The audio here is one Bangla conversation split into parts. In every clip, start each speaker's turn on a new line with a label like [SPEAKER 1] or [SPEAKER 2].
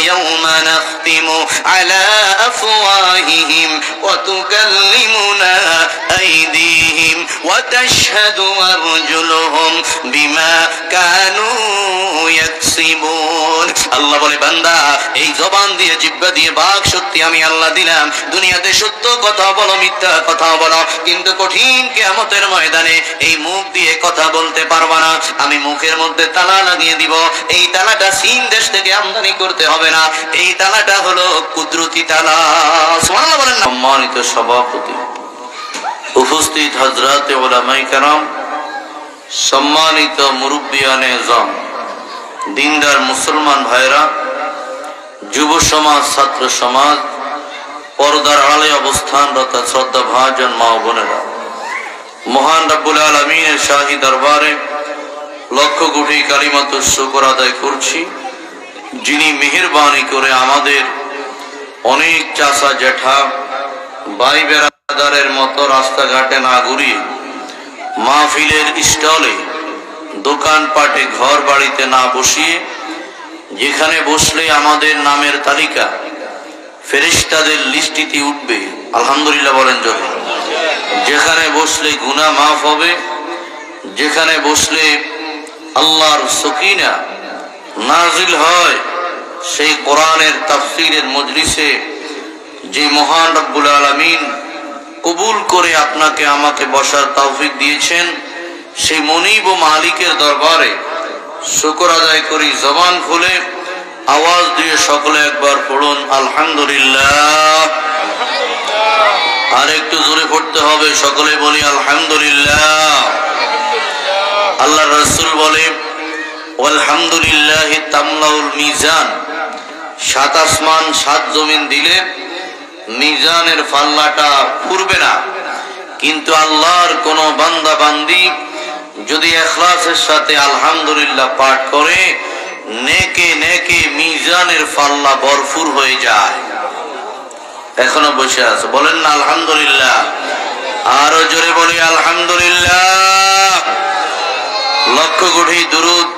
[SPEAKER 1] ইয়াউমা নাখতিমু আলা আফওয়াহিহিম ওয়া তুকাল্লিমুনা আইদিহিম ওয়া তাশহাদু আরজুলুহুম বিমা কানু ইয়াকসিবুন। আল্লাহ বলে, বান্দা, এই জবান দিয়ে, জিহ্বা দিয়ে বাক শক্তি আমি আল্লাহ দিলাম। দুনিয়াতে সত্য কথা বলো, মিথ্যা কথা বলো, কিন্তু কঠিন কিয়ামতের ময়দানে এই মুখ দিয়ে কথা বলতে পারবা না। আমি মুখের মধ্যে তালা লাগিয়ে দিব। এই তালাটা চীন দেশ থেকে আমদানি করতে হবে না। এই তালাটা হলো কুদরতি তালা। সুবহানাল্লাহ বলেন না। সম্মানিত সভাপতি, উপস্থিত হযরতে উলামায়ে কেরাম, সম্মানিত মুরব্বিয়ানে আযম, দিনদার মুসলমান ভাইরা, যুব সমাজ, ছাত্র সমাজ, পর্দার আড়ালে অবস্থানরত শ্রদ্ধা ভাজন মা ও বোনেরা, মহান রব্বুল আলামিনের শাহী দরবারে লক্ষ কোটি কালিমাতুশ শুকর আদায় করছি, যিনি মেহেরবানি করে আমাদের অনেক চাচা জেঠা ভাই বেরাদারের মতো রাস্তাঘাটে না ঘুরিয়ে, মাহফিলের স্টলে, দোকানপাটে, ঘর বাড়িতে না বসিয়ে, যেখানে বসলে আমাদের নামের তালিকা ফেরেশতাদের লিস্টিতে উঠবে, আলহামদুলিল্লাহ বলেন জোরে। যেখানে বসলে গুনাহ মাফ হবে, যেখানে বসলে আল্লাহর সকিনা নাজিল হয়, সেই কোরআনের তাফসীরের মজলিসে যে মহান রব্বুল আলামিন কবুল করে আপনাকে আমাকে বসার তৌফিক দিয়েছেন, সেই মনিব ও মালিকের দরবারে শুকর আদায় করি। জবান খুলে আওয়াজ দিয়ে সকলে একবার পড়ুন আলহামদুলিল্লাহ। আর একটু জোরে পড়তে হবে, সকলে বলি আলহামদুলিল্লাহ। আল্লাহ রাসূল বলে, আলহামদুলিল্লাহি তামলাউল মিজান। সাত আসমান সাত জমিন দিলে মিজানের পাল্লাটা পুরবে না, কিন্তু আল্লাহর কোন বান্দা বান্দি যদি ইখলাসের সাথে আলহামদুলিল্লাহ পাঠ করে, নেকে নেকে মিজানের পাল্লা ভরপুর হয়ে যায়। এখনো বসে আছে, বলেন না আলহামদুলিল্লাহ। আরো জোরে বলি আলহামদুলিল্লাহ। লক্ষ কোটি দুরূদ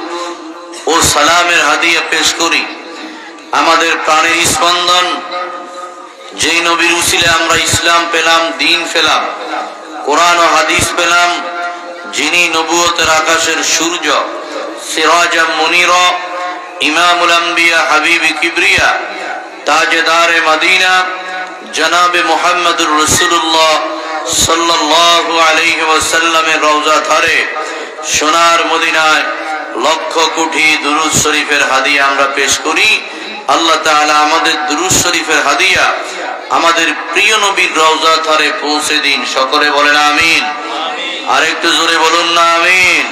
[SPEAKER 1] ও সালামের হাদিয়া পেশ করি আমাদের প্রাণের স্পন্দন, যেই নবীর উসিলায় আমরা ইসলাম পেলাম, দিন পেলাম, কোরআন ও হাদিস পেলাম, যিনি নবুয়তের আকাশের সূর্য, সিরাজাম মুনীরা, ইমামুল আম্বিয়া, হাবিব কিবরিয়া, তাজদারে মদিনা, জনাবে মুহাম্মদুর রাসূলুল্লাহ সাল্লাল্লাহু আলাইহি ওয়াসাল্লামের রওজা ধারে সোনার মদিনায় লক্ষ কোটি দুরূদ শরীফের হাদিয়া আমরা পেশ করি। আল্লাহ তাআলা আমাদের দুরূদ শরীফের হাদিয়া আমাদের প্রিয় নবীর রওজা ধারে পৌঁছে দিন। সকলে বলেন আমিন। আর একটু জোরে বলুন না আমিন।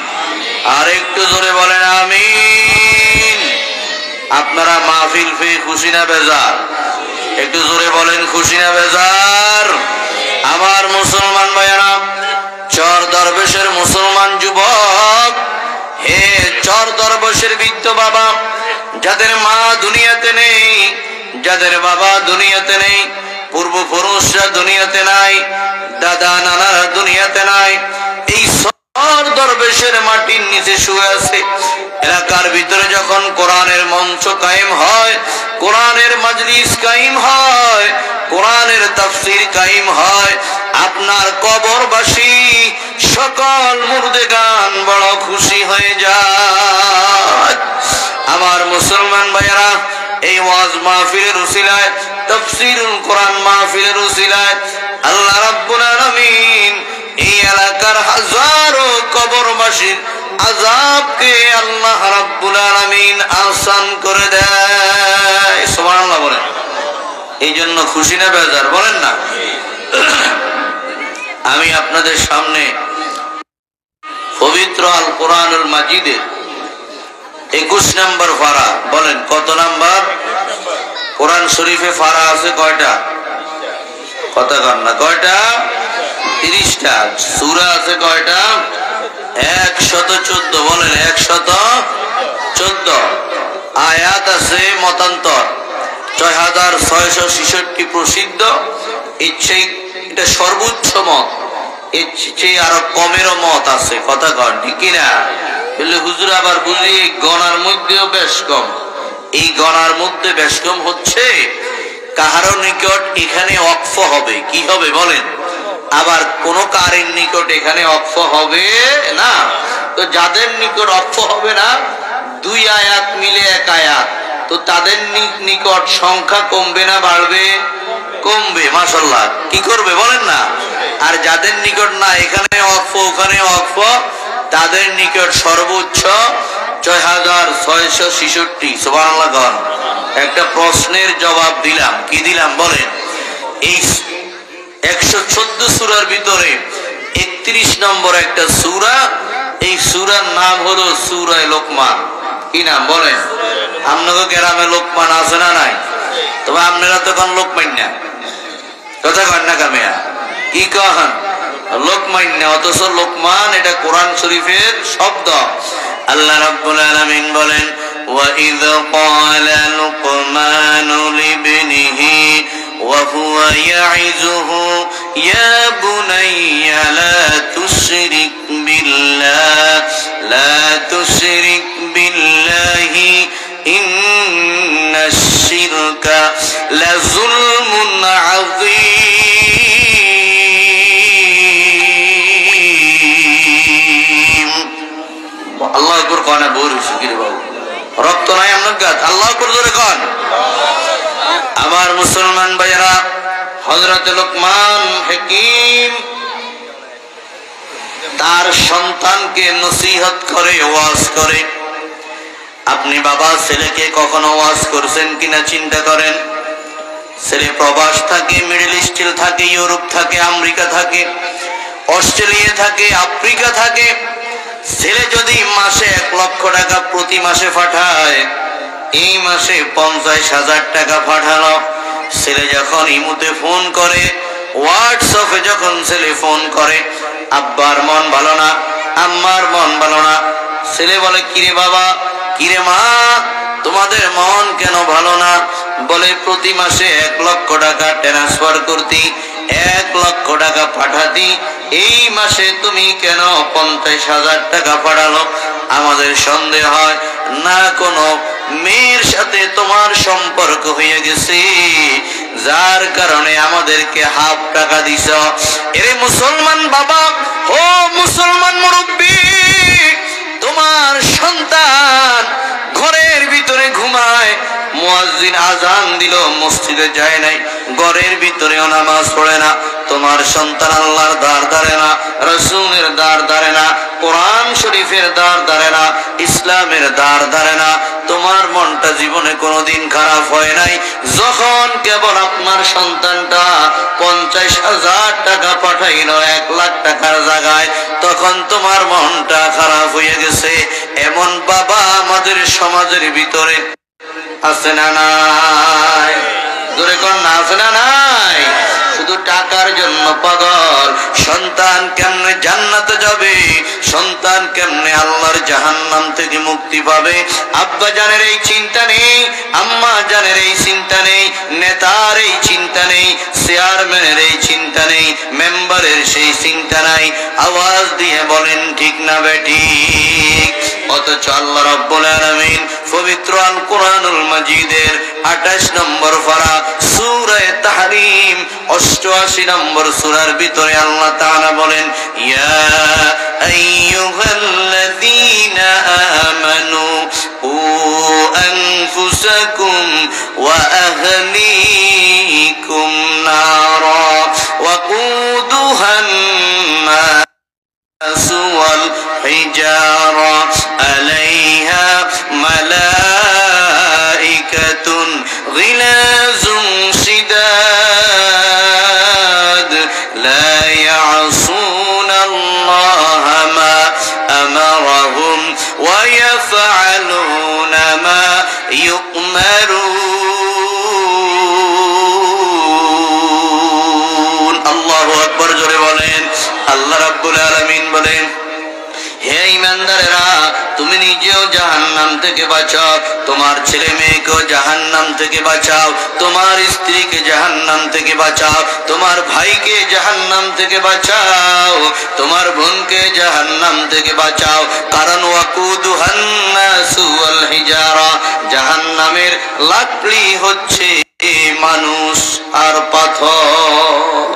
[SPEAKER 1] আর একটু জোরে বলেন আমিন। আপনারা মাহফিল পেয়ে খুশি না বেজার? একটু জোরে বলেন খুশি না বেজার? আমার মুসলমান ভাইয়েরা, চর দরবেশের মুসলমান যুবক, হে চর দরবেশের বৃদ্ধ বাবা, যাদের মা দুনিয়াতে নেই, যাদের বাবা দুনিয়াতে নেই, পূর্বপুরুষরা দুনিয়াতে নাই, দাদা নানারা দুনিয়াতে নাই, এই চর দরবেশের মাটির নিচে শুয়ে আছে। এলাকার ভিতরে যখন কোরআনের মঞ্চ কায়েম হয়, কোরআনের মাজলিস কায়েম হয়, কোরআনের তাফসীর কায়েম হয়, আপনার কবরবাসী সকল মুর্দেগান বড় খুশি হয়ে যায়। আমার মুসলমান ভাইয়েরা, এই ওয়াজ মাহফিলের উসিলায়, তাফসীরুল কোরআন মাহফিলের উসিলায় আল্লাহ রাব্বুল আলামিন এই এলাকার হাজারো কবরবাসীর আযাবকে আল্লাহ রাব্বুল আলামিন আসান করে দেয়। সুবহানাল্লাহ বলেন। এই জন্য খুশি না বেজার? বলেন না। আমি আপনাদের সামনে পবিত্র আল কোরআনুল মাজিদের 21 নম্বর পারা, বলেন কত নাম্বার? কোরআন শরীফে পারা আছে কয়টা? কথা কন না, কয়টা? 30টা। সূরা আছে কয়টা? 114। বলেন 114। আয়াত আছে মতান্তর 6666 প্রসিদ্ধ। এটা সর্বোচ্চ মত, এর চেয়ে আরো কমেরও মত আছে। কথা কন ঠিক না? বললে হুজুর আবার বুঝি গণার মধ্যেও বেশ কম, এই গণার মধ্যে বেশকম হচ্ছে কাহারো নিকট এখানে ওয়াকফ হবে, কি হবে বলেন? আবার কোন কারির নিকট এখানে ওয়াকফ হবে না। তো যাদের নিকট ওয়াকফ হবে না, দুই আয়াত মিলে এক আয়াত, তো তাদের নিকট সংখ্যা কমবে না বাড়বে? কমবে। মাশাআল্লাহ, কি করবে বলেন না? আর যাদের নিকট না, এখানে ওয়াকফ ওখানে ওয়াকফ, তাদের নিকট সর্বোচ্চ ৬৬৬৬। সুবহানাল্লাহ। একটা প্রশ্নের জবাব দিলাম, কি দিলাম বলেন? এই ১১৪ সূরার ভিতরে ৩১ নম্বর একটা সূরা, এই সূরার নাম হলো সূরা লোকমান। কি নাম বলেন? আপনাদের গ্রামে লোকমান আছে না নাই? তবে আপনারা তখন লোকমান না, কথা কন না কামিয়া, কি কন? লোকমান না, অথচ লোকমান এটা কোরআন শরীফের শব্দ। আল্লাহ রাব্বুল আলামিন বলেন, وَإِذْ قَالَ لُقْمَانُ لِابْنِهِ وَهُوَ يَعِظُهُ يَا بُنَيَّ لَا تُشْرِكْ بِاللَّهِ لَا تُشْرِكْ بِاللَّهِ إِنَّ الشِّرْكَ لَظُلْمٌ عَظِيمٌ। আল্লাহ আকবার কোন বড় শুকরিয়া বাবু, রক্ত নাই আপনার গাত, আল্লাহ আকবার জোরে কোন। আমার মুসলমান ভাইয়েরা, হযরত লোকমান হাকিম তার সন্তানকে নসিহত করে, ওয়াজ করে। আপনি বাবা ছেলেকে কখনো ওয়াজ করছেন কিনা চিন্তা করেন। ছেলে প্রবাস থাকে, মিডল ইস্টে থাকে, ইউরোপ থাকে, আমেরিকা থাকে, অস্ট্রেলিয়া থাকে, আফ্রিকা থাকে। ছেলে যদি মাসে ১ লক্ষ টাকা প্রতি মাসে পাঠায়, এই মাসে ৫০,০০০ টাকা পাঠালো। ছেলে যখন ইমুতে ফোন করে, হোয়াটসঅ্যাপে যখন ছেলে ফোন করে, আব্বার মন ভালো না, আম্মার মন ভালো না। ছেলে বলে, কিরে বাবা, কিরে মা, তোমাদের মন কেন ভালো না? বলে, প্রতি মাসে ১ লক্ষ টাকা ট্রান্সফার করতি, ১ লক্ষ টাকা পাঠাতি, এই মাসে তুমি কেন ৫০,০০০ টাকা পাঠালো? আমাদের সন্দেহ হয় না কোনো মেয়ের সাথে তোমার সম্পর্ক হয়ে গেছে, যার কারণে আমাদেরকে হাফ টাকা দিছ। এরে মুসলমান বাবা, ও মুসলমান মুরব্বী, তোমার সন্তান ঘরের ভিতরে ঘুমায়, মুয়াজ্জিন আজান দিল, মসজিদে যায় নাই, ঘরের ভিতরেও নামাজ পড়ে না। তোমার সন্তান আল্লাহর দ্বার ধরে না, রাসূলের দ্বার ধরে না, কোরআন শরীফের দ্বার ধরে না, ইসলামের দ্বার ধরে না। তোমার মনটা জীবনে কোনোদিন খারাপ হয় নাই যখন কেবল আপনার সন্তানটা ৫০,০০০ টাকা পাঠাইল ১ লাখ টাকার জায়গায়, তখন তোমার মনটা খারাপ হয়ে গেছে। এমন বাবা আমাদের সমাজের ভিতরে আছে না নাই? জোরে কোন না, আছে না নাই? শুধু টাকার জন্য পাগল। সন্তান কেমনে জান্নাতে যাবে, সন্তান কেমনে আল্লাহর জাহান্নাম থেকে মুক্তি পাবে, আব্বা জানের এই চিন্তা নেই, আম্মা জানের এই চিন্তা নেই, নেতার এই চিন্তা নেই, চেয়ারম্যানের এই চিন্তা নেই, মেম্বারের সেই চিন্তা নাই। আওয়াজ দিয়ে বলেন ঠিক না বেঠিক? অথচ আল্লাহ রাব্বুল আলামিন পবিত্র আল কোরআনুল মাজিদের ২৮ নম্বর পারা সূরা তাহরীম ৮৮ নম্বর সূরার ভিতরে আল্লাহ তাআলা বলেন, ইয়া আইয়ুহাল্লাযীনা আমানু কু আনফুসাকুম ওয়া আহলিকুম নারা ওয়াকুদুহান নাস ওয়াল হিজারা আলাইহা মালাইকাতুন গিলাযুন শিদাদ লা ইয়াসুনাল্লাহা মা আমারাহুম ওয়া ইয়াফআলুনা মা ইউমারুন। আল্লাহু আকবার, জোরে বলেন। আল্লাহ রাব্বুল আলামিন বলেন, হে ঈমানদারেরা, তুমি নিজেও জাহান্নাম থেকে বাঁচাও, তোমার ছেলে মেয়েকেও জাহান্নাম থেকে বাঁচাও, তোমার স্ত্রীকে জাহান্নাম থেকে বাঁচাও, তোমার ভাইকে জাহান্নাম থেকে বাঁচাও, তোমার বোনকে জাহান্নাম থেকে বাঁচাও। কারণ ওয়াকুদুহান নাসু ওয়াল হিজারা, জাহান্নামের লাকড়ি হচ্ছে মানুষ আর পাথর।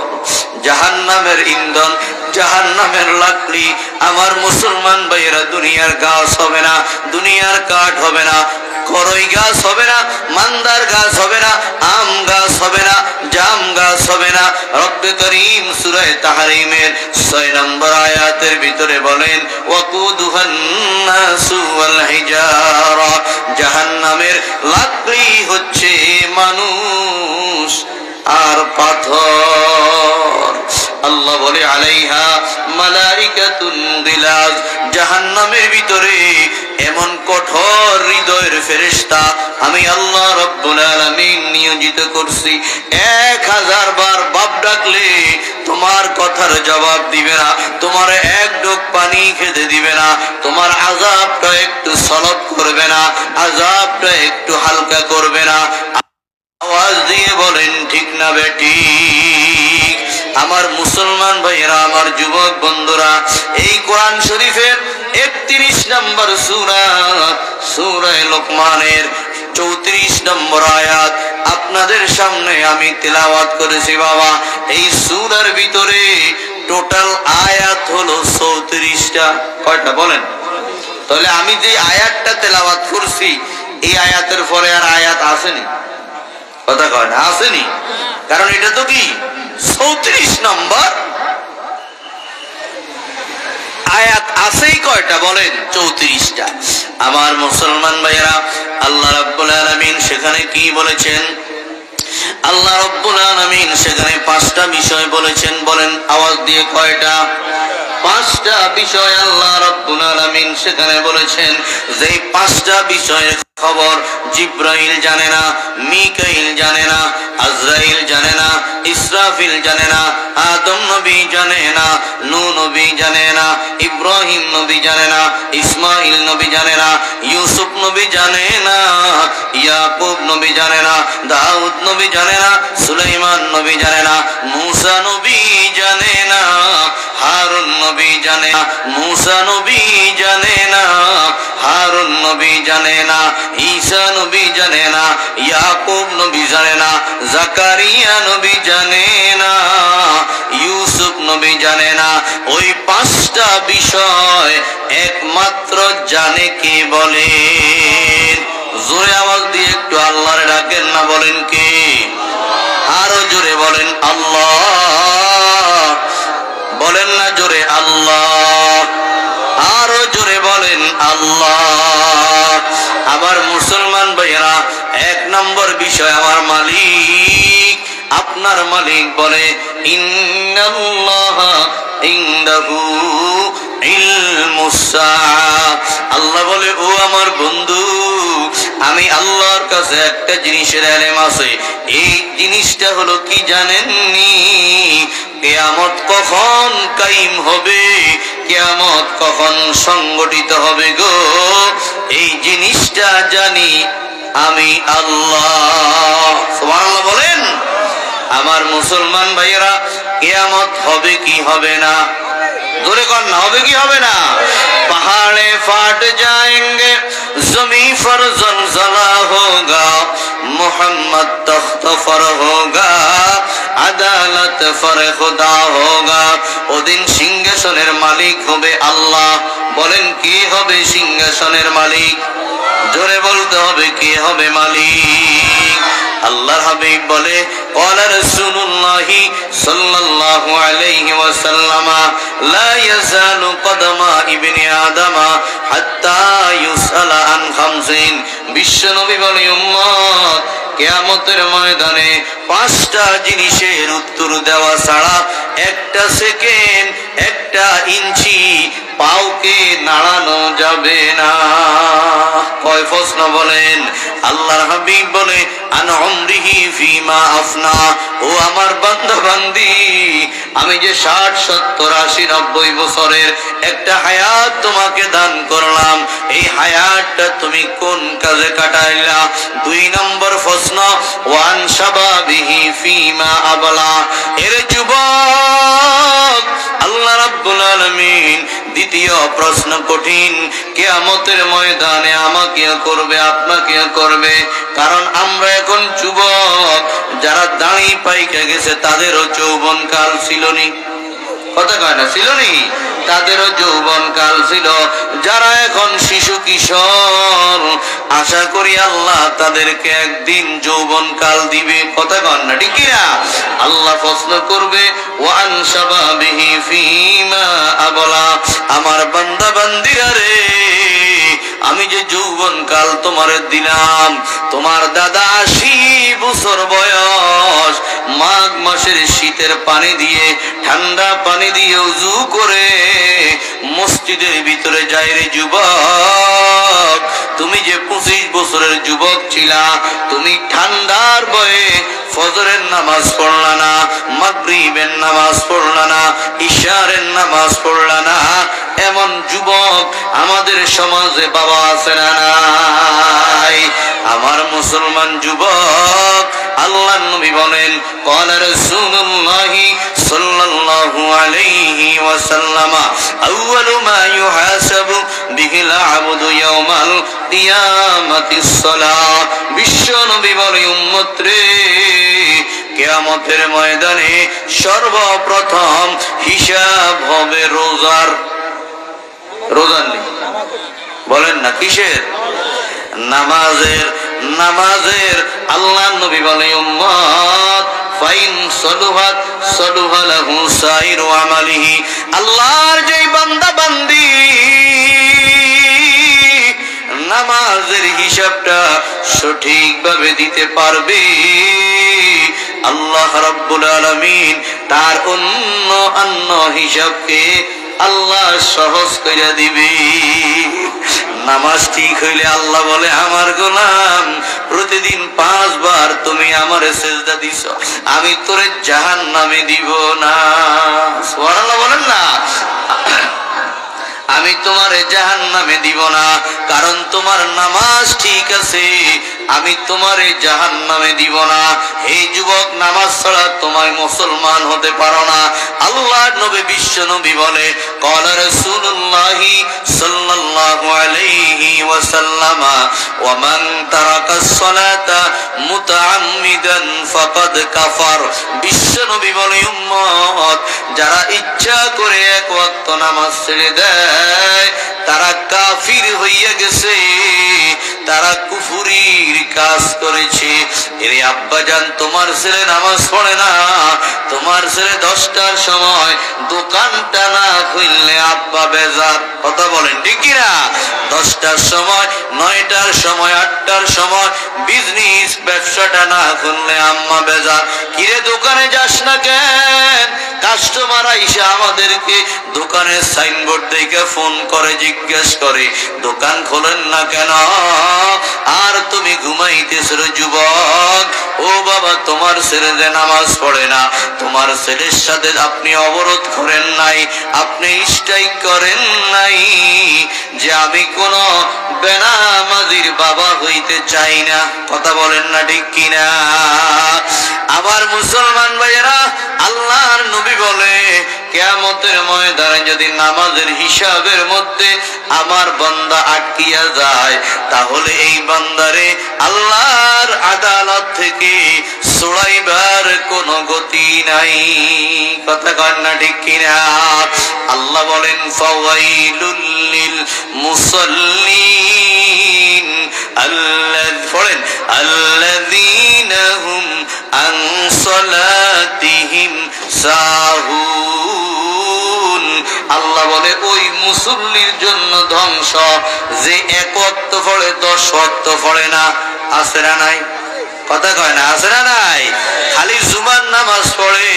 [SPEAKER 1] জাহান্নামের ইন্ধন, জাহান্নামের লাকড়ি। আমার মুসলমান ভাইয়েরা, দুনিয়ার গাছ হবে না, দুনিয়ার কাঠ হবে না, করই গাছ হবে না, মান্দার গাছ হবে না, আম গাছ হবে না, জাম গাছ হবে না। রব্বে করিম সূরা তাহরিমের 6 নম্বর আয়াতের ভিতরে বলেন ওয়াকুদুহান নাসু ওয়াল হিজারা, জাহান্নামের লাকড়ি হচ্ছে মানুষ আর পাথর। আল্লাহ বলে আলাইহা মালাইকাতুন গিলাজ, জাহান্নামের ভিতরে এমন কঠোর হৃদয়ের ফেরেশতা আমি আল্লাহ রাব্বুল আলামিন নিয়োজিত করছি। 1000 বার বাপ ডাকলে তোমার কথার জবাব দিবে না, তোমার এক ঢোক পানি খেতে দিবে না, তোমার আযাবটা একটু সলব করবে না, আযাবটা একটু হালকা করবে না। আওয়াজ দিয়ে বলেন ঠিক না বেঠিক? আমার মুসলমান ভাইয়েরা, আমার যুবক বন্ধুরা, এই কোরআন শরীফের 31 নম্বর সূরা, সূরা লোকমানের 34 নম্বর আয়াত আপনাদের সামনে আমি তেলাওয়াত করেছি। বাবা, এই সূরার ভিতরে টোটাল আয়াত হলো 34টা। কয়টা বলেন? তাহলে আমি যে আয়াতটা তেলাওয়াত করছি, এই আয়াতের পরে আর আয়াত আসেনি। কথা কয় না, আসেনি। কারণ এটা তো কি 34 নম্বর আয়াত। আছেই কয়টা বলেন? 34টা। আমার মুসলমান ভাইয়েরা, আল্লাহ রাব্বুল আলামিন সেখানে কি বলেছেন? আল্লাহ রাব্বুল আলামিন সেখানে 5টা বিষয় বলেছেন। বলেন আওয়াজ দিয়ে, কয়টা? 5টা বিষয় আল্লাহ রাব্বুল আলামিন সেখানে বলেছেন। যে 5টা বিষয়ের খবর জিব্রাইল জানে না, মিকাইল জানে না, আজরাইল জানে না, ইসরাফিল জানে না, আদম নবী জানে না, নূহ নবী জানে না, ইব্রাহিম নবী জানে না, ইসমাইল নবী জানে না, ইউসুফ নবী জানে না, ইয়াকুব নবী জানে না, দাউদ নবী জানে না, সুলাইমান নবী জানে না, মূসা নবী জানে না, হারুন নবী জানে না, মূসা নবী জানে না, হারুন নবী জানে না, ঈসা নবী জানে না, ইয়াকুব নবী জানে না, জাকারিয়া নবী জানে না, ইউসুফ নবী জানে না। ওই 5টা বিষয় একমাত্র জানে কে বলেন? জোরে আওয়াজ দিয়ে একটু আল্লাহর ডাকেন না, বলেন কে? আরো জোরে বলেন আল্লাহ। বলেন না জোরে আল্লাহ। আরো জোরে বলেন আল্লাহ। আমার মুসলমান ভাইয়েরা, 1 নম্বর বিষয় আমার মালিক, আপনার মালিক বলে ইন্নাল্লাহা ইনদাহু ইলমুস সাআ। আল্লাহ বলে, ও আমার বন্ধু, আমি আল্লাহর কাছে একটা জিনিসের ইলম আছে। এই জিনিসটা হলো কি জানেননি? কিয়ামত কখন কায়েম হবে, কিয়ামত কখন সংগঠিত হবে গো, এই জিনিসটা জানি আমি আল্লাহ। সুবহানাল্লাহ বলেন। আমার মুসলমান ভাইয়েরা, কিয়ামত হবে কি হবে না? জোরে কর না, হবে কি হবে না? पहाड़े फाट जाएंगे, जमी पर जलजला होगा, मोहम्मद तख्त पर होगा, আদালত पर खुदा होगा। ওদিন সিংহাসনের মালিক হবে আল্লাহ। বলেন কে হবে সিংহাসনের মালিক? জোরে বলতে হবে, কে হবে মালিক? আল্লাহর হাবিব বলে, ক্বালা রাসূলুল্লাহি সাল্লাল্লাহু আলাইহি ওয়াসাল্লাম, লা ইয়াজালু কদমা ইবনে আদম হাত্তা ইউসালা আন খামসিন। বিশ্বনবী বলে, উম্মত, কিয়ামতের ময়দানে 5টা জিনিসের উত্তর দেওয়া ছাড়া একটা সেকেন্ড, একটা ইঞ্চি পাওকে নাড়ানো যাবে না। কয় প্রশ্ন বলেন? আল্লাহর হাবিব বলে আন উমরিহি ফিমা আফনা, ও আমার বান্দা বান্দি, আমি যে 60 70 80 90 বছরের একটা হায়াত তোমাকে দান করলাম, এই হায়াতটা তুমি কোন কাজে কাটাইলা? 2 নম্বর প্রশ্ন ওয়ান শাবাবিহি ফিমা আবলা, এর যুবক আল্লাহ রাব্বুল আলামিন দ্বিতীয় প্রশ্ন কঠিন, কিয়ামতের ময়দানে আমাকে করবে আপনাকে করবে। কারণ আমরা এখন যুবক, যারা দাঁড়ি পাইকে গেছে তাদেরও যৌবন কাল ছিল নি, কথা কয় না ছিল নি, তাদেরও যৌবন কাল ছিল। যারা এখন শিশু কিশোর, আশা করি আল্লাহ তাদেরকে একদিন যৌবন কাল দিবে, কথা কন না ঠিক কিনা? আল্লাহ প্রশ্ন করবে ওয়ান শাবাবিহি ফিমা আবলা, আমার বান্দা বান্দিরা রে, আমি যে যৌবন কাল তোমারে দিলাম, তোমার দাদা 80 বছর বয়স, মাঘ মাসের শীতের পানি দিয়ে ঠান্ডা পানি দিয়ে উযু করে মসজিদের ভিতরে যায় রে যুবক। তুমি যে 25 বছরের যুবক ছিলা, তুমি ঠান্ডার ভয়ে ফজরের নামাজ পড়লা না, মাগরিবের নামাজ পড়লা না, ইশারের নামাজ পড়লা না, এমন যুবক আমাদের সমাজে বাবা আছে না নাই? আমার মুসলমান যুবক, আল্লাহর নবী বলেন ক্বালা রাসূলুল্লাহি সাল্লাল্লাহু আলাইহি ওয়াসাল্লাম আউয়ালু মা ইউহাসাবু বিহিল আবদু ইয়াওমাল কিয়ামাতিস সালাত, বিশ্ব নবী বলে উম্মত রে, কিয়ামতের ময়দানে সর্বপ্রথম হিসাব হবে রোজার। রোজার নেই বলেন না, কিসের? নামাজের। নামাজের আল্লাহ নবী বলে উম্মত ফাইন সলুহাত সলুহা লাহু সাইরু আমালিহি, আল্লাহর যেই বান্দা বান্দি নামাজের হিসাবটা সঠিকভাবে দিতে পারবে, আল্লাহ রাব্বুল আলামিন তার অন্য হিসাবকে আল্লাহ সহজ করে দিবে। নামাজ ঠিক হইলে আল্লাহ বলে আমার গোলাম, প্রতিদিন 5 বার তুমি আমারে সিজদা দিছো, আমি তোরে জাহান্নামে দিব না। সুবহানাল্লাহ বলেন না? আমি তোমারে জাহান্নামে দিব না, কারণ তোমার নামাজ ঠিক আছে, আমি তোমারে জাহান্নামে দিব না। এই যুবক, নামাজ ছাড়া তোমায় মুসলমান হতে পারো না। আল্লাহর নবী বিশ্ব নবী বলে ক্বালা রাসূলুল্লাহি সাল্লাল্লাহু আলাইহি ওয়াসাল্লাম ওয়া মান তারাকাস সালাতা মুতাআম্মিদান ফাকাদ কাফার, বিশ্ব নবী বলে উম্মত, যারা ইচ্ছা করে এক ওয়াক্ত নামাজ ছেড়ে দেয় তারা কাফির হইয়া গেছে, তারা কুফরির কাজ করেছে। এরে আব্বাজান, তোমার ছেলে নামাজ পড়ে না, তোমার ছেলে 10টার সময় দোকানটা না খুললে আব্বা বেজার, কথা বলেন ঠিক কিনা? 10টার সময়, 9টার সময়, 8টার সময় বিজনেস ব্যবসাটা না খুললে আম্মা বেজার। কিরে দোকানে যাস না কেন? কাস্টমার আইসা আমাদেরকে দোকানের সাইনবোর্ড দেখে ফোন করে জিজ্ঞেস করে দোকান খোলেন না কেন? আর তুমি ঘুমাইতেছ রে যুবক। ও বাবা, তোমার ছেলে যে নামাজ পড়ে না, তোমার ছেলের সাথে আপনি অবরোধ করেন নাই, আপনি স্ট্রাইক করেন নাই যে আমি কোন বেনামাজির বাবা হইতে চাই না, কথা বলেন না ঠিক কিনা? আবার মুসলমান ভাইয়েরা, আল্লাহর নবী বলে কিয়ামতের ময়দানে যদি নামাজের হিসাবের মধ্যে আমার বান্দা আটকিয়া যায়, তাহলে এই বান্দারে আল্লাহর আদালত থেকে ছড়াইবার কোনো গতি নাই, কথা কন না ঠিক কিনা? আল্লাহ বলেন ফাওয়াইলুল লিল মুসাল্লিন আল্লাযীনা হুম আন সালাতিহিম সাহুন। আল্লাহ বলে ওই মুসল্লির জন্য ধ্বংস যে 1 ওয়াক্ত পড়ে 10 ওয়াক্ত পড়ে না। আছে না নাই? কথা কয় না? আছে না নাই? খালি জুমার নামাজ পড়ে,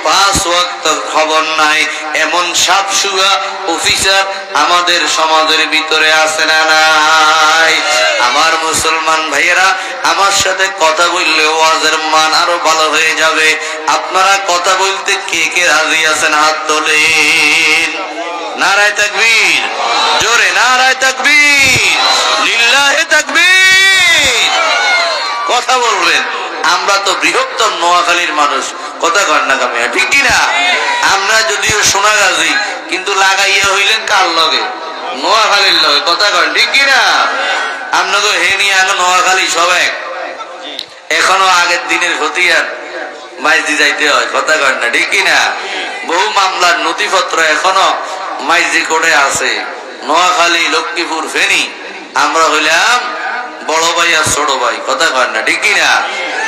[SPEAKER 1] 5 ওয়াক্ত খবর নাই এমন সাপসুয়া অফিসার আমাদের সমাজের ভিতরে আছে না নাই? আমার মুসলমান ভাইয়েরা, আমার সাথে কথা বললে ওয়াজের মান আরো ভালো হয়ে যাবে। আপনারা কথা বলতে কে কে রাজি আছেন হাত তোলেন। নারায়ে তাকবীর, জোরে নারায়ে তাকবীর, লিল্লাহি তাকবীর। কথা বলবেন। আমরা তো বৃহত্তর নোয়াখালীর মানুষ, কথা কন না কামে, ঠিক কি না? আমরা যদিও সোনাগাজী, কিন্তু লাগাইয়া হইলেন কার লগে? নোয়াখালীর লগে, কথা কন ঠিক কি না? আপনাকে হেনি আগে নোয়াখালী সব এক, এখনো আগের দিনের খতিয়ান মাইজি যাইতে হয়, কথা কন না ঠিক কি না? বহু মামলার নথিপত্র এখনো মাইজি কোর্টে আছে। নোয়াখালী, লক্ষ্মীপুর, ফেনী আমরা হইলাম বড় ভাই আর ছোট ভাই, কথা কন না ঠিক কি না?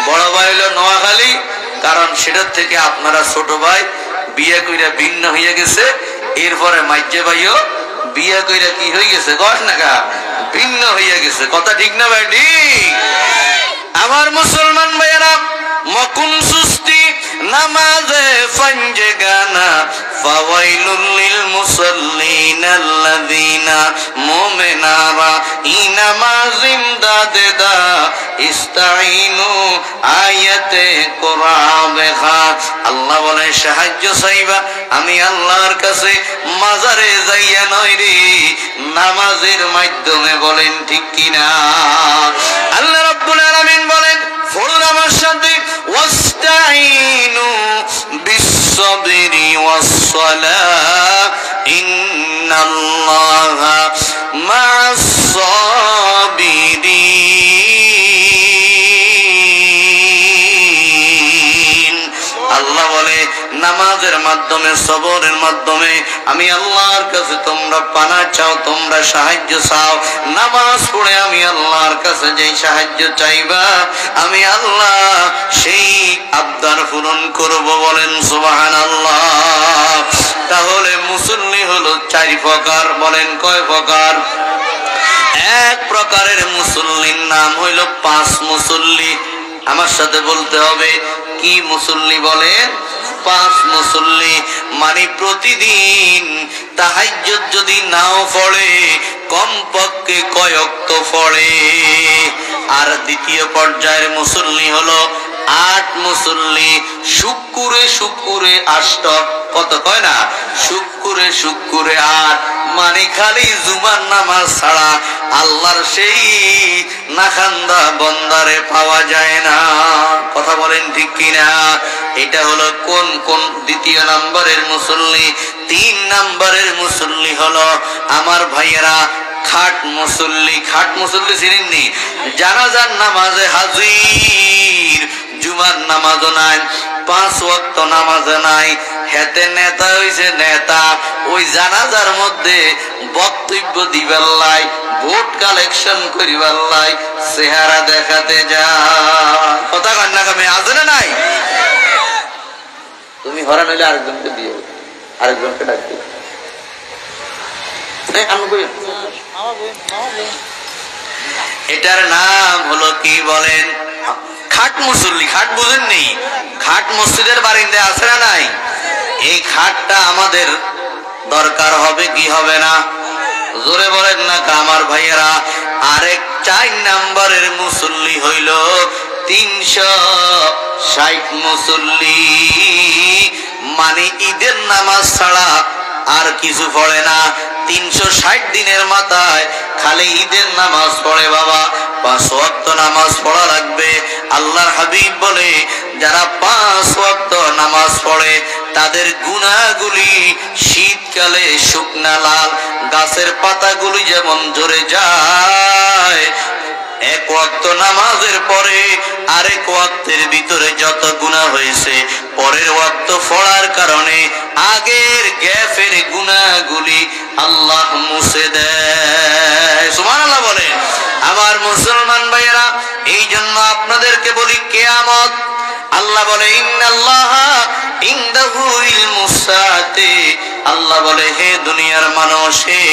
[SPEAKER 1] বড় ভাই হইল নোয়াখালী, কারণ সেটার থেকে আপনারা ছোট ভাই বিয়ে কইরা ভিন্ন হয়ে গেছে। এরপরে মাইজে ভাইও বিয়ে কইরা কি হয়ে গেছে, কস না কা, ভিন্ন হয়ে গেছে, কথা ঠিক না ভাই? ঠিক। আমার মুসলমান ভাইয়েরা, মকুন সুস্তি নামাজে ফাঞ্জে গানা ফাওয়াইলুল লিল মুসাল্লিন আল্লাযিনা মুমিনারা ইনামাজিম দাদেদা ইস্তাইনু আয়াতে কোরআন খা। আল্লাহ বলে সাহায্য চাইবা আমি আল্লাহর কাছে মাজারে যাইয়া নয় রে, নামাজের মাধ্যমে, বলেন ঠিক কিনা? আল্লাহ রাব্বুল আলামিন বলেন, পড়ুন আমার সাথে, ওয়াস্তাইনু বিস-সাবরি ওয়াস-সালাহ ইন্নাল্লাহা মা'আস-সাবিরিন। আল্লাহ বলে নামাজের মাধ্যমে, সবরের মাধ্যমে আমি আল্লাহর কাছে তোমরা পানা চাও, তোমরা সাহায্য চাও। নামাজ পড়ে আমি আল্লাহর কাছে যেই সাহায্য চাইবা আমি আল্লাহ সেই আবদার পূরণ করব, বলেন সুবহানাল্লাহ। তাহলে মুসল্লি হলো 4 প্রকার, বলেন কয় প্রকার? এক প্রকারের মুসল্লির নাম হইল 5 মুসল্লি। আমার সাথে বলতে হবে, কি মুসল্লি বলেন? 5 মুসল্লি। মানে প্রতিদিন তাহাজ্জুদ যদি নাও পড়ে, কমপক্ষে কয় ওয়াক্ত পড়ে। আর দ্বিতীয় পর্যায়ের মুসল্লি হলো 8 মুসল্লি। শুক্রে শুক্রে 8, কত কয় না? শুক্রে শুক্রে 8, মানে খালি জুমার নামাজ ছাড়া আল্লাহর সেই নাখান্দা বন্দারে পাওয়া যায় না, কথা বলেন ঠিক কিনা? এটা হলো কোন কোন দ্বিতীয় নম্বরের মুসল্লি। 3 নম্বরের মুসল্লি হলো আমার ভাইয়েরা খাট মুসল্লি। খাট মুসল্লি চিনেননি? জানাজার নামাজে হাজির, জুমার নামাজও নাই, 5 ওয়াক্ত নামাজে নাই, হেতে নেতা হইছে নেতা, ওই জানাজার মধ্যে বক্তব্য দিবার লাই, ভোট কালেকশন করিবার লাই, চেহারা দেখাতে যায়, কথা কন্যা কামে আছে না নাই? তুমি হরান হইলে আরেকজনকে দিও, আরেকজনকে ডাক দিও। এটার নাম হলো কি বলেন? খাট মুসল্লি। খাট বুঝেননি? খাট মসজিদের বারিন্দে আছে না নাই? এই খাটটা আমাদের দরকার হবে কি হবে না? জোরে বলেন না আমার ভাইয়েরা। আরেক 4 নম্বরের মুসল্লি হইল 360 মুসল্লি। মানে ঈদের নামাজ ছাড়া আর কিছু পড়ে না। 360 দিনের মাথায় খালি ঈদের নামাজ পড়ে বাবা। 5 ওয়াক্ত নামাজ পড়া লাগবে। আল্লাহর হাবিব বলে যারা 5 ওয়াক্ত নামাজ পড়ে তাদের গুনাহগুলি শীতকালে শুকনা লাল গাছের পাতাগুলি যেমন ঝরে যায়, 1 ওয়াক্ত নামাজের পরে আরেক ওয়াক্তের ভিতরে যত গুনাহ হয়েছে পরের ওয়াক্ত পড়ার কারণে আগের গ্যাপের গুনাহগুলি আল্লাহ মুছে দেয়। সুবহানাল্লাহ বলে। আমার মুসলমান ভাইয়েরা, এই জন্য আপনাদেরকে বলি কিয়ামত আল্লাহ বলে ইন্নাল্লাহা ইনদাহু ইলমুস সাআতি। আল্লাহ বলে হে দুনিয়ার মানুষ, হে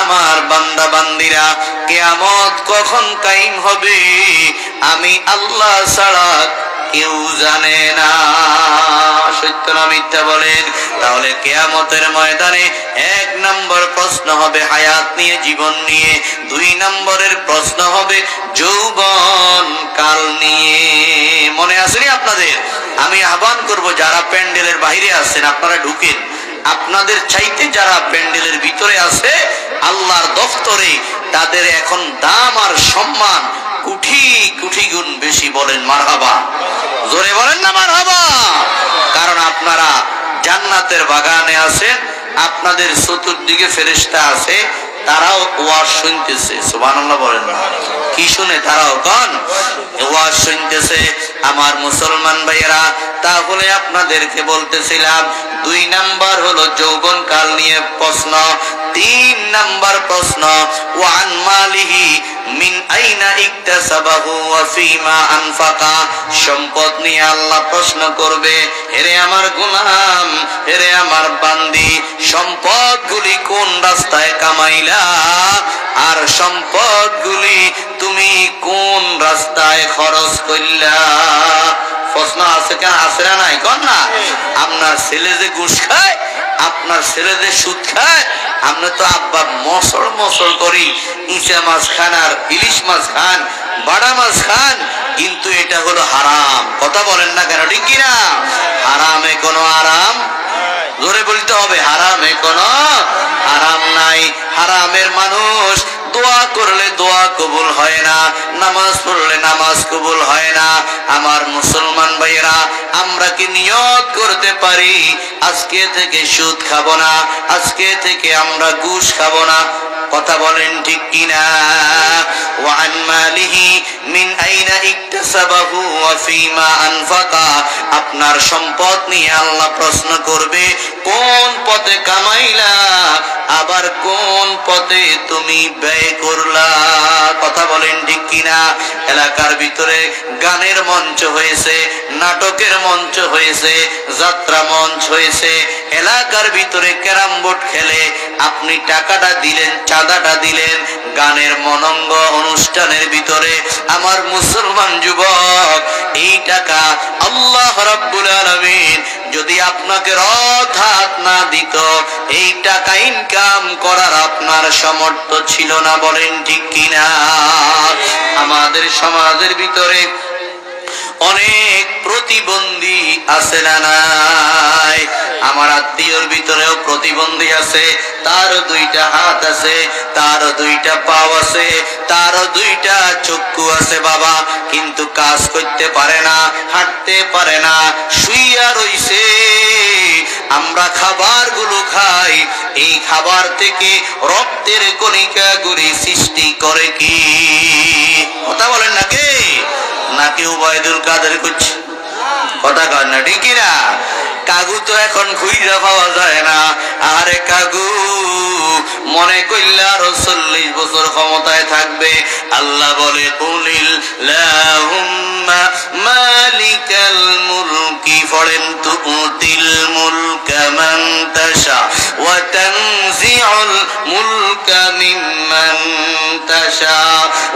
[SPEAKER 1] আমার বান্দা বান্দিরা, কিয়ামত কখন কায়েম হবে আমি আল্লাহ ছাড়া কেউ জানে না। সত্য না মিথ্যা বলেন? তাহলে কিয়ামতের ময়দানে 1 নম্বর প্রশ্ন হবে হায়াত নিয়ে, জীবন নিয়ে। 2 নম্বরের প্রশ্ন হবে যৌবন কাল নিয়ে। মনে আসেনি আপনাদের? আমি আহ্বান করব যারা প্যান্ডেলের বাইরে আছেন আপনারা ঢুকেন। আপনাদের চাইতে যারা প্যান্ডেলের ভিতরে আছে আল্লাহর দফতরে, তাদের এখন দাম আর সম্মান কোটি কোটি গুণ বেশি। বলেন মারহাবা, জোরে বলেন না মারহাবা। কারণ আপনারা জান্নাতের বাগানে আছেন, আপনাদের চতুর্দিকে ফেরেশতা আছে, তারাও ওয়াজ শুনতেছে। সুবহানাল্লাহ বলেন না? কি শুনে? তারাও কোন ওয়াজ শুনতেছে। আমার মুসলমান ভাইয়েরা, তাহলে আপনাদেরকে বলতেছিলাম 2 নাম্বার হলো যৌবন কাল নিয়ে প্রশ্ন। 3 নাম্বার প্রশ্ন ওয়ান মালিহি মিন আইনা ইকতাসাবাহু ওয়া ফিমা আনফাকা। সম্পদ নিয়ে আল্লাহ প্রশ্ন করবে, হেরে আমার গোলাম, হেরে আমার বান্দি, সম্পদগুলি কোন রাস্তায় কামাইলা আর সম্পদগুলি তুমি কোন রাস্তায় খরচ করলা? প্রশ্ন আছে কেন? আছে না নাই? কোন না? আপনার ছেলে যে ঘুষ খায়, আপনার ছেলে যে সুদ খায়, আমরা তো আব্বা মসল মসল করি, ইচা মাছ খান আর ইলিশ মাছ খান, বাড়া মাছ খান, কিন্তু এটা হলো হারাম। কথা বলেন না কেন? ঠিক কিনা? হারামে কোনো আরাম, জোরে বলতে হবে, হারামে কোনো আরাম নাই। হারামের মানুষ দোয়া করলে দোয়া কবুল হয় না, নামাজ পড়লে নামাজ কবুল হয় না। আমার মুসলমান ভাইয়েরা, আমরা কি নিয়ত করতে পারি আজকে থেকে সুদ খাবো না, আজকে থেকে আমরা ঘুষ খাবো না? কথা বলেন ঠিক কিনা? ওয়ান মালিহি মিন আইনা ইকতাসাবাহু ওয়া ফিমা আনফাকা। আপনার সম্পদ নিয়ে আল্লাহ প্রশ্ন করবে, কোন পথে কামাইলা আবার কোন পথে তুমি ব্যয় করলা? কথা বলেন ঠিক কিনা? এলাকার ভিতরে গানের মঞ্চ হয়েছে, নাটকের মঞ্চ হয়েছে, যাত্রা মঞ্চ হয়েছে, এলাকার ভিতরে ক্যারাম বোর্ড খেলে আপনি টাকাটা দিলেন, চাঁদাটা দিলেন, গানের মনঙ্গ অনুষ্ঠানের ভিতরে। আমার মুসলমান যুবক, এই টাকা আল্লাহ রাব্বুল আলামিন যদি আপনাকে অর্থাৎ না দিত, এই টাকা ইনকাম করার আপনার সামর্থ্য ছিল না। বলেন ঠিক কিনা? আমাদের সমাজের ভিতরে অনেক প্রতিবন্ধী আছে না নাই? আমার আত্মীয়র ভিতরেও প্রতিবন্ধী আছে, তার 2টা হাত আছে, তার 2টা পাও আছে, তার 2টা চক্ষু আছে বাবা, কিন্তু কাজ করতে পারে না, হাঁটতে পারে না, শুইয়া রইছে। আমরা খাবারগুলো খাই, এই খাবার থেকে রক্তের কণিকাগুলি সৃষ্টি করে কি? কথা বলেন না কে? নাকি উবাইদুল কাদের করছে? কথা কর না, ঠিক না? কাগু তো এখন খুঁজে পাওয়া যায় না। আরে কাগু মনে করলে আরো 40 বছর ক্ষমতায় থাকবে। আল্লাহ বলে, কুলিল্লাহুম্মা মালিকাল মুলকি, পড়েন, তুতিল মুলকা মান তাশা ওয়া তানজিউল মুলকা মিম্মান তাশা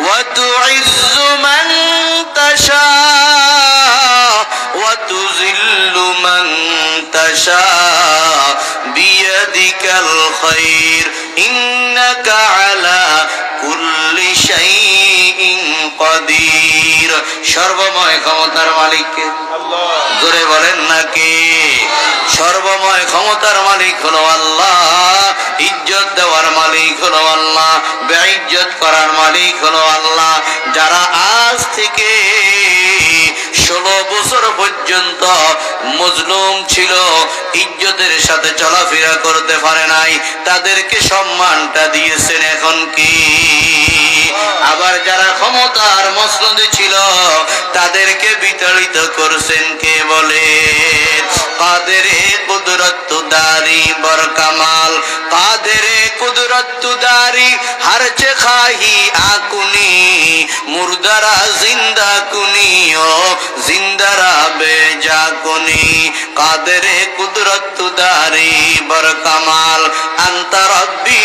[SPEAKER 1] ওয়া তুইজ্জু মান তাশা ওয়া তুযিল্লু মান তাশা বিয়াদিকাল খায়র ইন্নাকা আলা কুল্লি শাইইন কাদির। সর্বময় ক্ষমতার মালিক কে? আল্লাহ। জোরে বলেন না কে? সর্বময় ক্ষমতার মালিক হলো আল্লাহ, ইজ্জত দেওয়ার মালিক হলো আল্লাহ, বেইজ্জত করার মালিক হলো আল্লাহ। যারা আজ থেকে 16 বছর পর্যন্ত মজলুম ছিল, ইজ্জতের সাথে চলাফেরা করতে পারে নাই, তাদেরকে সম্মানটা দিয়েছেন এখন কি? আবার যারা ক্ষমতার মসনদে ছিল, তাদেরকে বিতাড়িত করছেন কে? বলে কাদেরে কুদরতদারি বরকামাল, কাদেরে কুদরতদারি হরচে খাহি আকুনি, মুর্দারা জিন্দা কুনি ও জিন্দারা বেজা জাকুনি কাদেরে কুদরত তুদারি বর কামাল আনতা রব্বি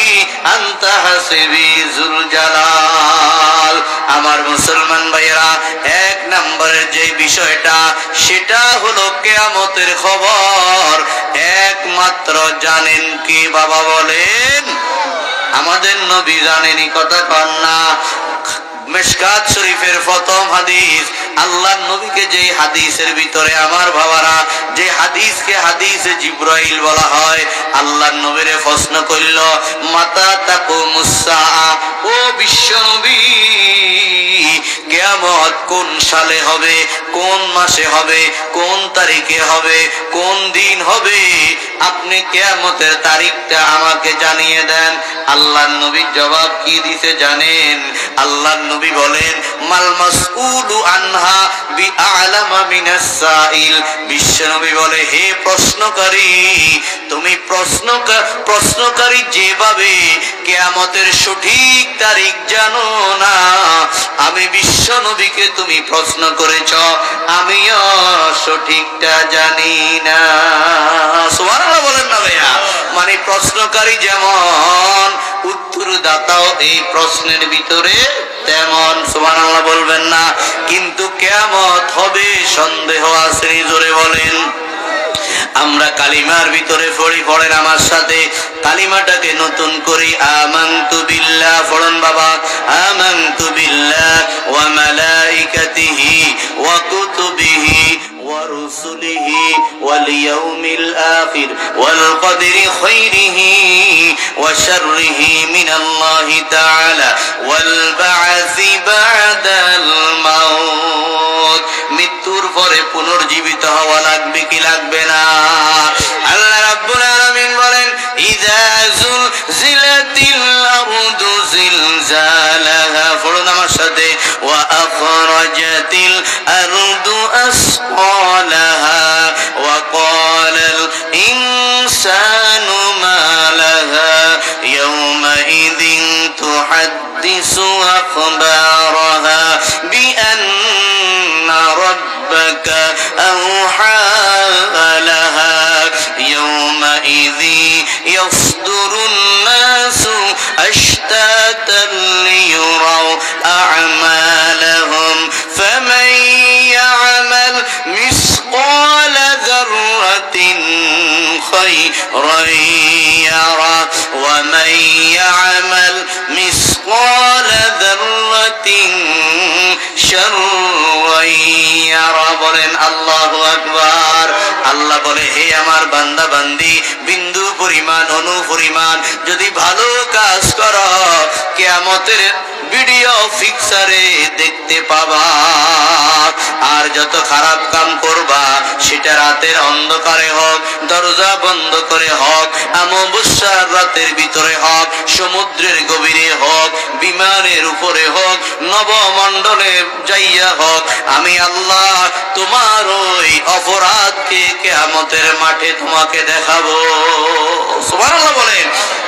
[SPEAKER 1] আনতা হাসিবি জুল জালাল। আমার মুসলমান ভাইরা, এক নম্বরের যে বিষয়টা সেটা হলো কিয়ামতের খবর একমাত্র জানেন কি বাবা বলেন? আমাদের নবী জানেনি, কথা কন না। মিশকাত শরীফের প্রথম হাদিস, আল্লাহর নবীকে যে হাদিসের ভিতরে আমার বাবারা যে হাদিসকে হাদিসে জিব্রাইল বলা হয়, আল্লাহর নবীরে প্রশ্ন করিল মাতা তাকুমুস সাআ, ও বিশ্ব নবী কিয়ামত কোন সালে হবে, কোন মাসে হবে, কোন তারিখে হবে, কোন দিন হবে, আপনি কিয়ামতের তারিখটা আমাকে জানিয়ে দেন। আল্লাহর নবীর জবাব কি দিতে জানেন? আল্লাহর নবী বলেন মাল মাসউলু আনহা বিআলামা মিনাস সাইল। বিশ্ব নবী বলে, হে প্রশ্নকারী, তুমি প্রশ্নকারী যেভাবে কিয়ামতের সঠিক তারিখ জানো না, আমি বিশ্ব নবীকে তুমি প্রশ্ন করেছ, আমিও সঠিকটা জানি না। সুবহানাল্লাহ বলেন না ভাইয়া? মানে প্রশ্নকারী যেমন, উত্তরদাতাও এই প্রশ্নের ভিতরে তেমন। সুবহানাল্লাহ বলবেন না? কিন্তু কিয়ামত হবে সন্দেহ আছে, জোরে বলেন। আমরা কালিমার ভিতরে পড়েন আমার সাথে, কালিমাটাকে নতুন করি আমানতু বিল্লাহ। পড়ুন বাবা, আমানতু বিল্লাহ ওয়া মালাইকাতিহি ওয়া কুতুবিহি ওয়া রুসুলিহি ওয়াল ইয়াউমিল আখির ওয়াল কদরি খাইরিহি ওয়া শাররিহি মিনাল্লাহি তাআলা ওয়াল বা'সি বা'দাল মাউত। মৃত্যুর পরে পুনর্জীবিত হওয়া লাগবে কি লাগবে না? আল্লাহ রাব্বুল আলামিন বলেন ইযা যুলজিলাতিল আরদু জিলজালাহা। পড়ুন আমার সাথে, ওয়া আখরাজাতিল আরদু আসকালাহা ওয়া ক্বালাল ইনসানু মা লাহা ইয়াওমাইযিন তুহাদ্দিসু আখবারাহা বিআন্না রাব্বাকা আওহা লাহা ইয়াওমাইযি ইয়াসদুরুন নাসু আশতাতান লিয়ুরাউ আ'মালাহুম ফামান ইয়া'মাল মিসকালা যাররাতিন খায়রান ইয়ারা ওয়া মান ইয়া'মাল মিসকালা যাররাতিন শাররান ইয়ারা। বলেন আল্লাহু আকবার। আল্লাহ বলে, হে আমার বান্দা বান্দি, বিন্দু পরিমাণ অনু পরিমাণ যদি ভালো কাজ করো, কিয়ামতের ভিডিও পিকচারে দেখতে পাবা। আর যত খারাপ কাম করবা, সেটা রাতের অন্ধকারে হোক, দরজা বন্ধ করে হোক, অমাবস্যার রাতের ভিতরে হোক, সমুদ্রের গভীরে হোক, বিমানের উপরে হোক, নবমণ্ডলে যাইয়া হোক, আমি আল্লাহ তোমার ওই অপরাধকে কিয়ামতের মাঠে তোমাকে দেখাবো। সুবহানাল্লাহ বলেন।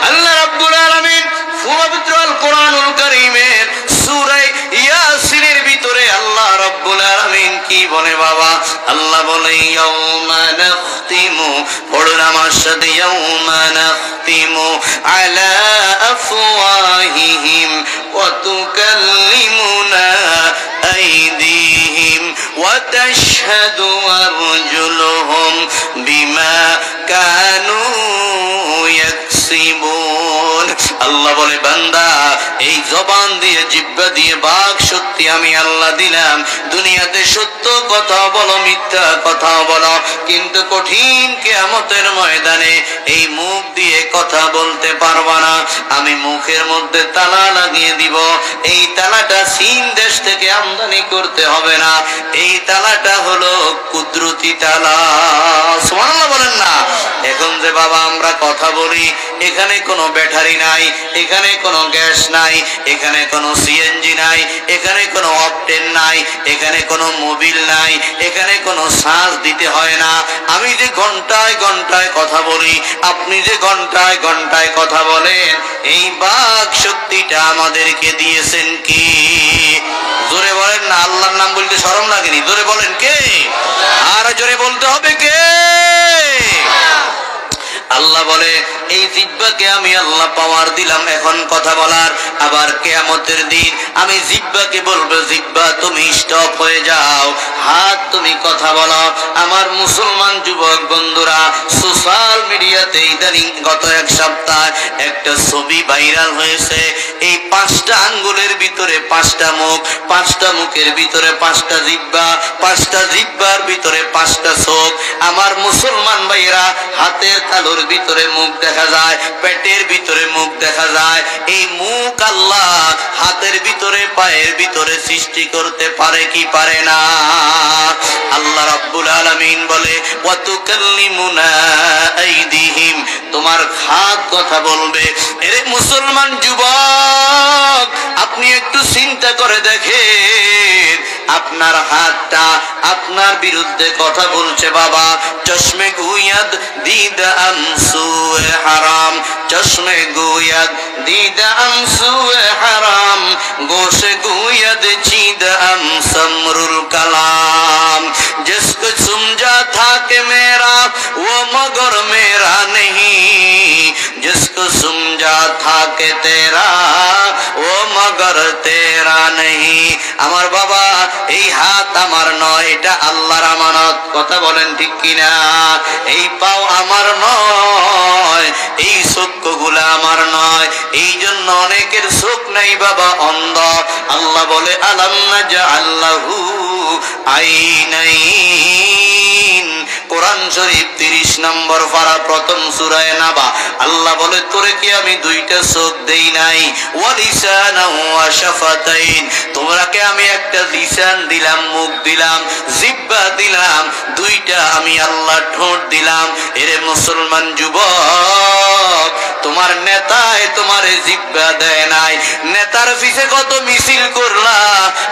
[SPEAKER 1] আল্লাহ রাব্বুল আলামিন পবিত্র আল কোরআনুল কারীমের সূরা ইয়াসিনের ভিতরে আল্লাহ রাব্বুল আলামিন কি বলে বাবা? আল্লাহ বলে ইয়াউমা নাখতিমু, পড়ুন আমার সাথে, ইয়াউমা নাখতিমু আলা আফওয়াহিহিম ওয়া তুকাল্লিমুনা আইদিহিম ওয়া তাশহাদু আরজুলুহুম বিমা কানু ইয়াকসিবুন। আল্লাহ বলে, বান্দা এই জবান দিয়ে, জিহ্বা দিয়ে বাক শক্তি আমি আল্লাহ দিলাম। দুনিয়াতে সত্য কথা বলো, মিথ্যা কথা বলো, কিন্তু কঠিন কিয়ামতের ময়দানে এই মুখ দিয়ে কথা বলতে পারবা না। আমি মুখের মধ্যে তালা লাগিয়ে দিব। এই তালাটা চীন দেশ থেকে আমদানি করতে হবে না। এই তালাটা হলো কুদরতি তালা। সুবহানাল্লাহ বলেন না? এখন যে বাবা আমরা কথা বলি, এখানে কোনো ব্যাটারি নাই, এখানে কোনো গ্যাস নাই, এখানে কোনো সিএনজি নাই, এখানে কোনো অকটেন নাই, এখানে কোনো মোবিল নাই, এখানে কোনো চার্জ দিতে হয় না। আমি যে ঘন্টায় ঘন্টায় কথা বলি, আপনি যে ঘন্টায় ঘন্টায় কথা বলেন, এই বাক শক্তিটা আমাদেরকে দিয়েছেন কি? জোরে বলেন না। আল্লাহর নাম বলতে শরম লাগেনি? জোরে বলেন কে? আর জোরে বলতে বলে এই জিহ্বাকে আমি আল্লাহ পাওয়ার দিলাম এখন কথা বলার, আবার কিয়ামতের দিন আমি জিহ্বাকে বলবো জিহ্বা তুমি স্টপ হয়ে যাও, হাত তুমি কথা বলো। আমার মুসলমান যুবক বন্ধুরা, সোশ্যাল মিডিয়াতে ইদানিং গত এক সপ্তাহ একটা ছবি ভাইরাল হয়েছে। এই 5টা আঙ্গুলের ভিতরে 5টা মুখ, 5টা মুখের ভিতরে 5টা জিহ্বা, 5টা জিহ্বার ভিতরে 5টা চোখ। আমার মুসলমান ভাইরা, হাতের তালুর ভিতরে মুখ দেখা যায়, পেটের ভিতরে মুখ দেখা যায়। এই মুখ আল্লাহ হাতের ভিতরে পায়ের ভিতরে সৃষ্টি করতে পারে কি পারে না? আল্লাহ রাব্বুল আলামিন বলে ওয়া তুকাল্লিমুনা আইদিহিম, তোমার হাত কথা বলবে। এরে মুসলমান যুবক, আপনি একটু চিন্তা করে দেখেন, আপনার হাতটা আপনার বিরুদ্ধে কথা বলছে। বাবা চশমে গুয়াদ দিদ আমসুয়ে হারাম, চশমে গুয়াদ দিদ আমসুয়ে হারাম, গোশে गुयद चीद अम समरुल कलाम, जिसको समझा था कि मेरा वो मगर मेरा नहीं, जिसको समझा था कि तेरा वो मगर तेरा नहीं। আমার বাবা এই হাত আমার নয়, এটা আল্লাহর আমানত। কথা বলেন ঠিক কিনা? এই পাও আমার নয়, এই চক্ষুগুলো আমার নয়। এই জন্য অনেকের চোখ নাই বাবা, অন্ধ। আল্লাহ বলে আলাম নাজআল লাহু আইনাইন, কোরআন শরীফ 30 নম্বর পারা প্রথম সূরা নাবা। আল্লাহ বলে তোরে কি আমি 2টা চোখ দেই নাই? ওয়া লিসানাও ওয়া শাফাতাইন, তোমরাকে আমি একটা লিসান দিলাম, মুখ দিলাম, জিহ্বা দিলাম, 2টা আমি আল্লাহ ঠোঁট দিলাম। এরে মুসলমান যুবক, তোমার নেতায় তোমারে জিহ্বা দেয় নাই, নেতার পিছে কত মিছিল করলা,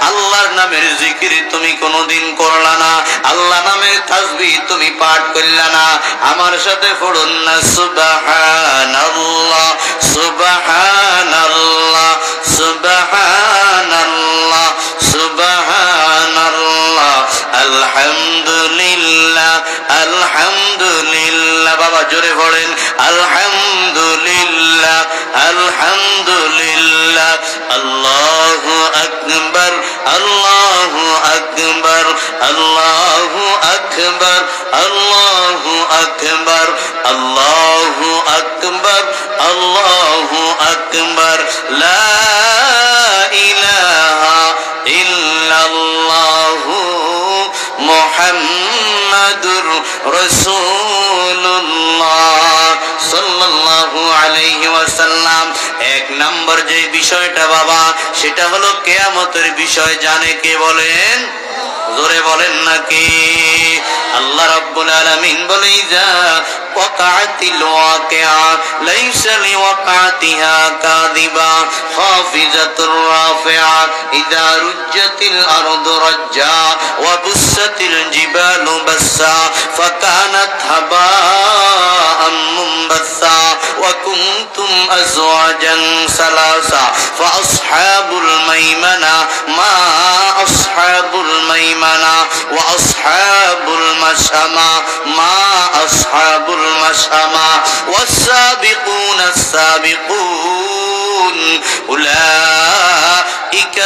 [SPEAKER 1] আল্লাহর নামের জিকির তুমি কোনোদিন করলা না, আল্লাহ নামের তাসবিহ তুমি পাঠ করলা না। আমার সাথে পড়ুন না সুবহানাল্লাহ সুবহানাল্লাহ সুবহানাল্লাহ সুবহানাল্লাহ আলহামদুলিল্লাহ আলহামদুলিল্লাহ। বাবা জোরে পড়েন আলহামদুলিল্লাহ আলহামদুলিল্লাহ। আল্লাহু আকবার আল্লাহু আকবার আল্লাহু আকবার আল্লাহু আকবার আল্লাহু আকবার আল্লাহু আকবার। লা ইলাহা ইল্লাল্লাহু মুহাম্মাদুর রাসূলুল্লাহ সাল্লাল্লাহু আলাইহি ওয়াসাল্লাম। এক নম্বর যে বিষয়টা বাবা, সেটা হলো কিয়ামতের বিষয়। জানে কে বলেন? জোরে বলেন নাকি? আল্লাহ রাব্বুল আলামিন বলে যা ওয়াকাতিল ওয়াকিআ লাইসা লিওয়াকাতিহা কাযিবা খাফিজাতুর রাফিআ ইযা রুজ্জাতিল আরদু রাজ্জা ওয়া বুসাতিল জিবালু বাসসা ফাকানাত হাবাআম মুনবাসসা ওয়া কুনতুম আজওয়াজান সালাসা ফাআসহাবুল মাইমানা মা আসহাবুল মাইমানা ওয়া আসহাবুল মাশআমা মা আসহাবুল المشأمة والسابقون السابقون أولئك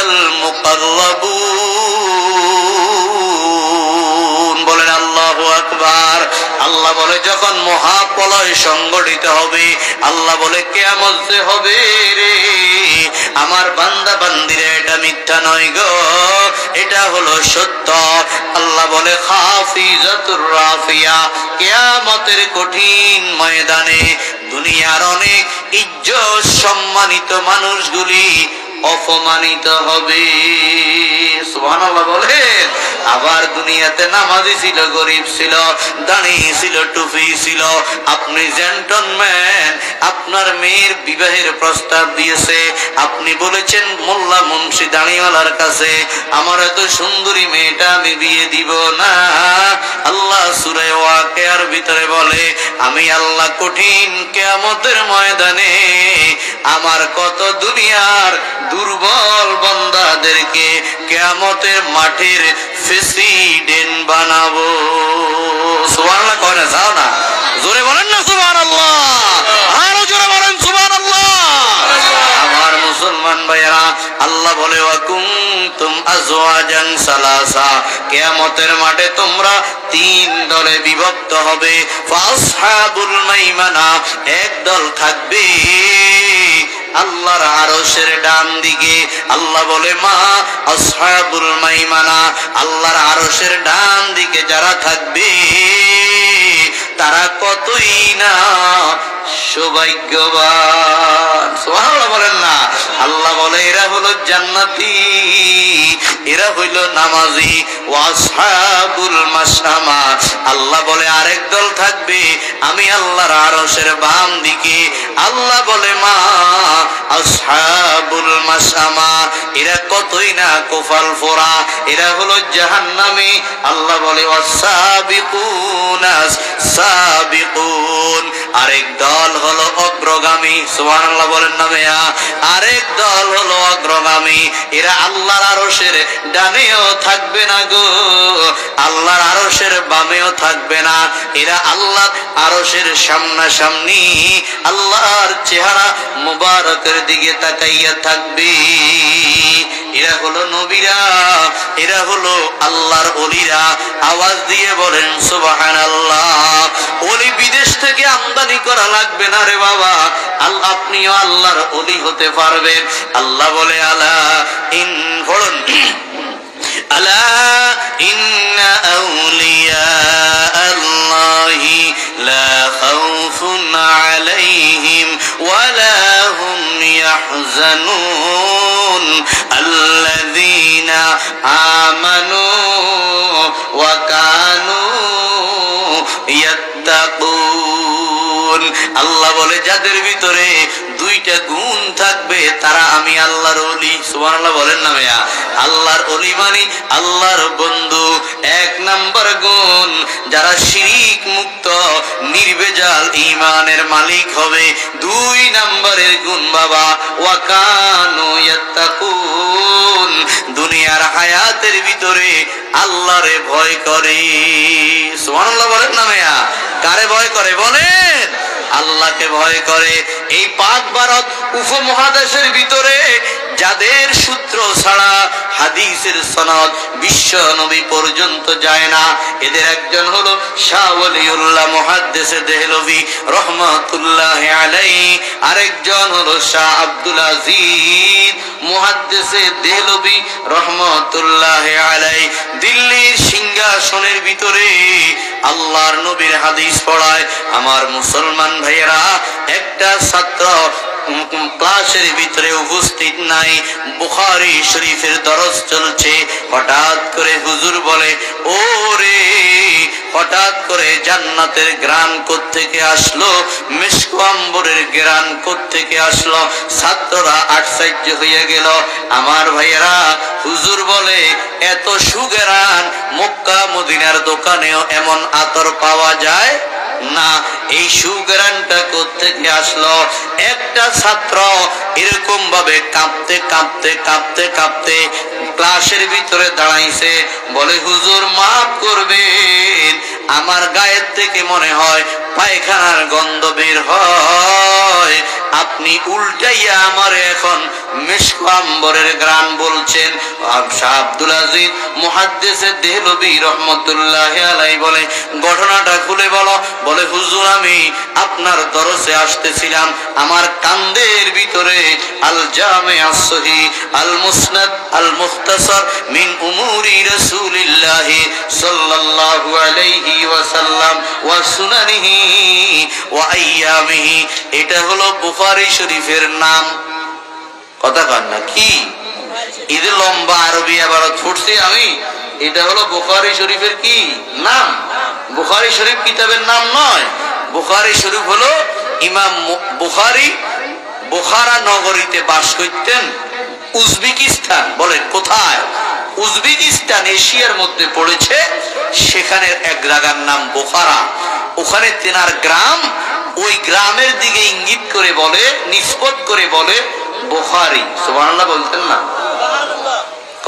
[SPEAKER 1] المقربون। বলেন আল্লাহু আকবার। আল্লাহ বলে যখন মহাপ্রলয় সংগঠিত হবে, আল্লাহ বলে কিয়ামত যে হবে রে আমার বান্দা বান্দিরা, এটা মিথ্যা নয় গো, এটা হলো সত্য। আল্লাহ বলে খাফিজাতুর রাফিয়া, কিয়ামতের কঠিন ময়দানে দুনিয়ার অনেক ইজ্জত সম্মানিত মানুষগুলি অপমানিত হবে। সুবহানাল্লাহ বলেন। আবার দুনিয়াতে নামাজি ছিল, গরিব ছিল, দাড়ি ছিল, টুপি ছিল, আপনি জেন্টলম্যান, আপনার মেয়ের বিবাহের প্রস্তাব দিয়েছে, আপনি বলেছেন মোল্লা মুন্সি দাড়িওয়ালার কাছে আমার এত সুন্দরী মেয়েটা আমি বিয়ে দিব না। আল্লাহ সূরা ওয়াকিয়ার ভিতরে বলে আমি আল্লাহ কঠিন কিয়ামতের ময়দানে আমার কত দুনিয়ার দুর্বল বান্দাদেরকে কিয়ামতের মাঠের প্রেসিডেন্ট বানাবো। সুবহানাল্লাহ কয় না? যাও না, জোরে বলেন না সুবহানাল্লাহ। কুনতুম আজওয়াজান সালাসা, কিয়ামতের মাঠে তোমরা তিন দলে বিভক্ত হবে। ফাসহাবুল মাইমানা, এক দল থাকবে আল্লাহর আরশের ডান দিকে। আল্লাহ বলে মা আসহাবুল মাইমানা, আল্লাহর আরশের ডান দিকে যারা থাকবে তারা কতই না সৌভাগ্যবান। সুবহানাল্লাহ বলেন না। আল্লাহ বলে এরা হলো জান্নাতি, এরা হইল নামাজি। ওয়াসহাবুল মাশআমা, আল্লাহ বলে আরেক দল থাকবে আমি আল্লাহর আরশের বাম দিকে। আল্লাহ বলে মা আসহাবুল মাশআমা, এরা কতই না কোফাল ফোরা, এরা হলো জাহান্নামী। আল্লাহ বলে ওয়াসাবিকুনাস সাবিকুন, আরেক দল হলো অগ্রগামী। সুবহানাল্লাহ বলেন না মেয়া। আরেক দল হলো অগ্রগামী, এরা আল্লাহর আরশের ডানেও থাকবে না গো, আল্লাহর আরশের বামেও থাকবে না, এরা আল্লাহর আরশের সামনাসামনি আল্লাহর চেহারা মুবারকের দিকে তাকাইয়া থাকবে। এরা হলো নবীরা, এরা হলো আল্লাহর ওলিরা। আওয়াজ দিয়ে বলেন সুবহানাল্লাহ। ওলি বিদেশ থেকে আমদানি করা লাগবে না রে বাবা, আল্লাহ আপনিও আল্লাহর ওলি হতে পারবেন। আল্লাহ বলে আলা ইন পড়ুন, আলা ইন্না আউলিয়া আল্লাহি লা খাউফুন আলাইহিম ওয়ালা হুম ইয়াহজানুন আল্লাযীনা আমানু ওয়া কানু ইয়াত্তাকুন। আল্লাহ বলে যাদের ভিতরে দুইটা গুণ থাকবে তারা আমি আল্লাহর ওলি। সুবহানাল্লাহ বলেন না ভাইয়া। আল্লাহর ওলি মানে আল্লাহর বন্ধু। এক নাম্বার গুণ, যারা শিরিক মুক্ত নির্ভেজাল ঈমানের মালিক হবে। দুই নাম্বারের গুণ বাবা ওয়া কানু ইয়াত্তাকুন, দুনিয়ার হায়াতের ভিতরে আল্লাহরে ভয় করে। সুবহানাল্লাহ বলেন না ভাইয়া। কারে ভয় করে বলেন? আল্লাহকে ভয় করে। এই পাক ভারত উপমহাদেশের ভিতরে যাদের সূত্র ছাড়া হাদিসের সনদ বিশ্ব নবী পর্যন্ত যায় না, এদের একজন হলো শাহ ওলিউল্লাহ মুহাদ্দিসে দেহলভী রহমাতুল্লাহি আলাইহি, আরেকজন হলো শাহ আব্দুল আজিজ মুহাদ্দিসে দেহলভী রহমাতুল্লাহি আলাইহি। দিল্লির সিংহাসনের ভিতরে আল্লাহর নবীর হাদিস পড়ায় আমার মুসলমান ভাইয়েরা। একটা ছাত্র ক্লাসের ভিতরে উপস্থিত নাই, বুখারী শরীফের দরস চলছে। হঠাৎ করে হুজুর বলে ও রে, হঠাৎ করে জান্নাতের গ্রান কোত্থেকে আসলো, মিশক আম্বরের গ্রান কোত্থেকে আসলো। ছাত্ররা আশ্চর্য হয়ে গেল। আমার ভাইয়েরা, হুজুর বলে এত সুগ্রান মক্কা মদিনার দোকানেও এমন আতর পাওয়া যায় না, এই সুগ্রানটা কোত্থেকে আসলো? একটা ছাত্র এরকম ভাবে কাঁপতে কাঁপতে কাঁপতে কাঁপতে ক্লাসের ভিতরে দাঁড়াইছে। বলে হুজুর মাফ করবেন, আমার গায়ের থেকে মনে হয় পায়খানার গন্ধ বের হয়, আপনি উল্টাইয়া আমার এখন মিশক আম্বরের গ্রান বলছেন। শাহ আব্দুল আজিজ মুহাদ্দিসে দেহলভী রহমাতুল্লাহি আলাইহি বলে ঘটনাটা খুলে বলো। বলে হুজুর আমি আপনার দরসে আসতেছিলাম, আমার কান্দের ভিতরে আল জামে as-সহিহ আল মুসনাদ আল মুখতাসার মিন উমুরি রাসূলিল্লাহ সাল্লাল্লাহু আলাইহি ওয়াসাল্লাম ওয়া সুনানিহি ওয়া আইয়ামিহি, এটা হলো বুখারী শরীফের নাম। কথা কন না কি? ঈদ লম্বা আরবি আবার পড়ছি আমি। এটা হলো বুখারী শরীফের কি নাম? বুখারী শরীফ কিতাবের নাম নয়। বুখারী শরীফ হলো ইমাম বুখারী বুখারা নগরীতে বাস করতেন, উজবেকিস্তান। বলেন কোথায়? উজবেকিস্তান এশিয়ার মধ্যে পড়েছে। সেখানে এক জায়গার নাম বুখারা, ওখানে তেনার গ্রাম। ওই গ্রামের দিকে ইঙ্গিত করে বলে, নিসবত করে বলে বুখারী। সুবহানাল্লাহ বলতেন না?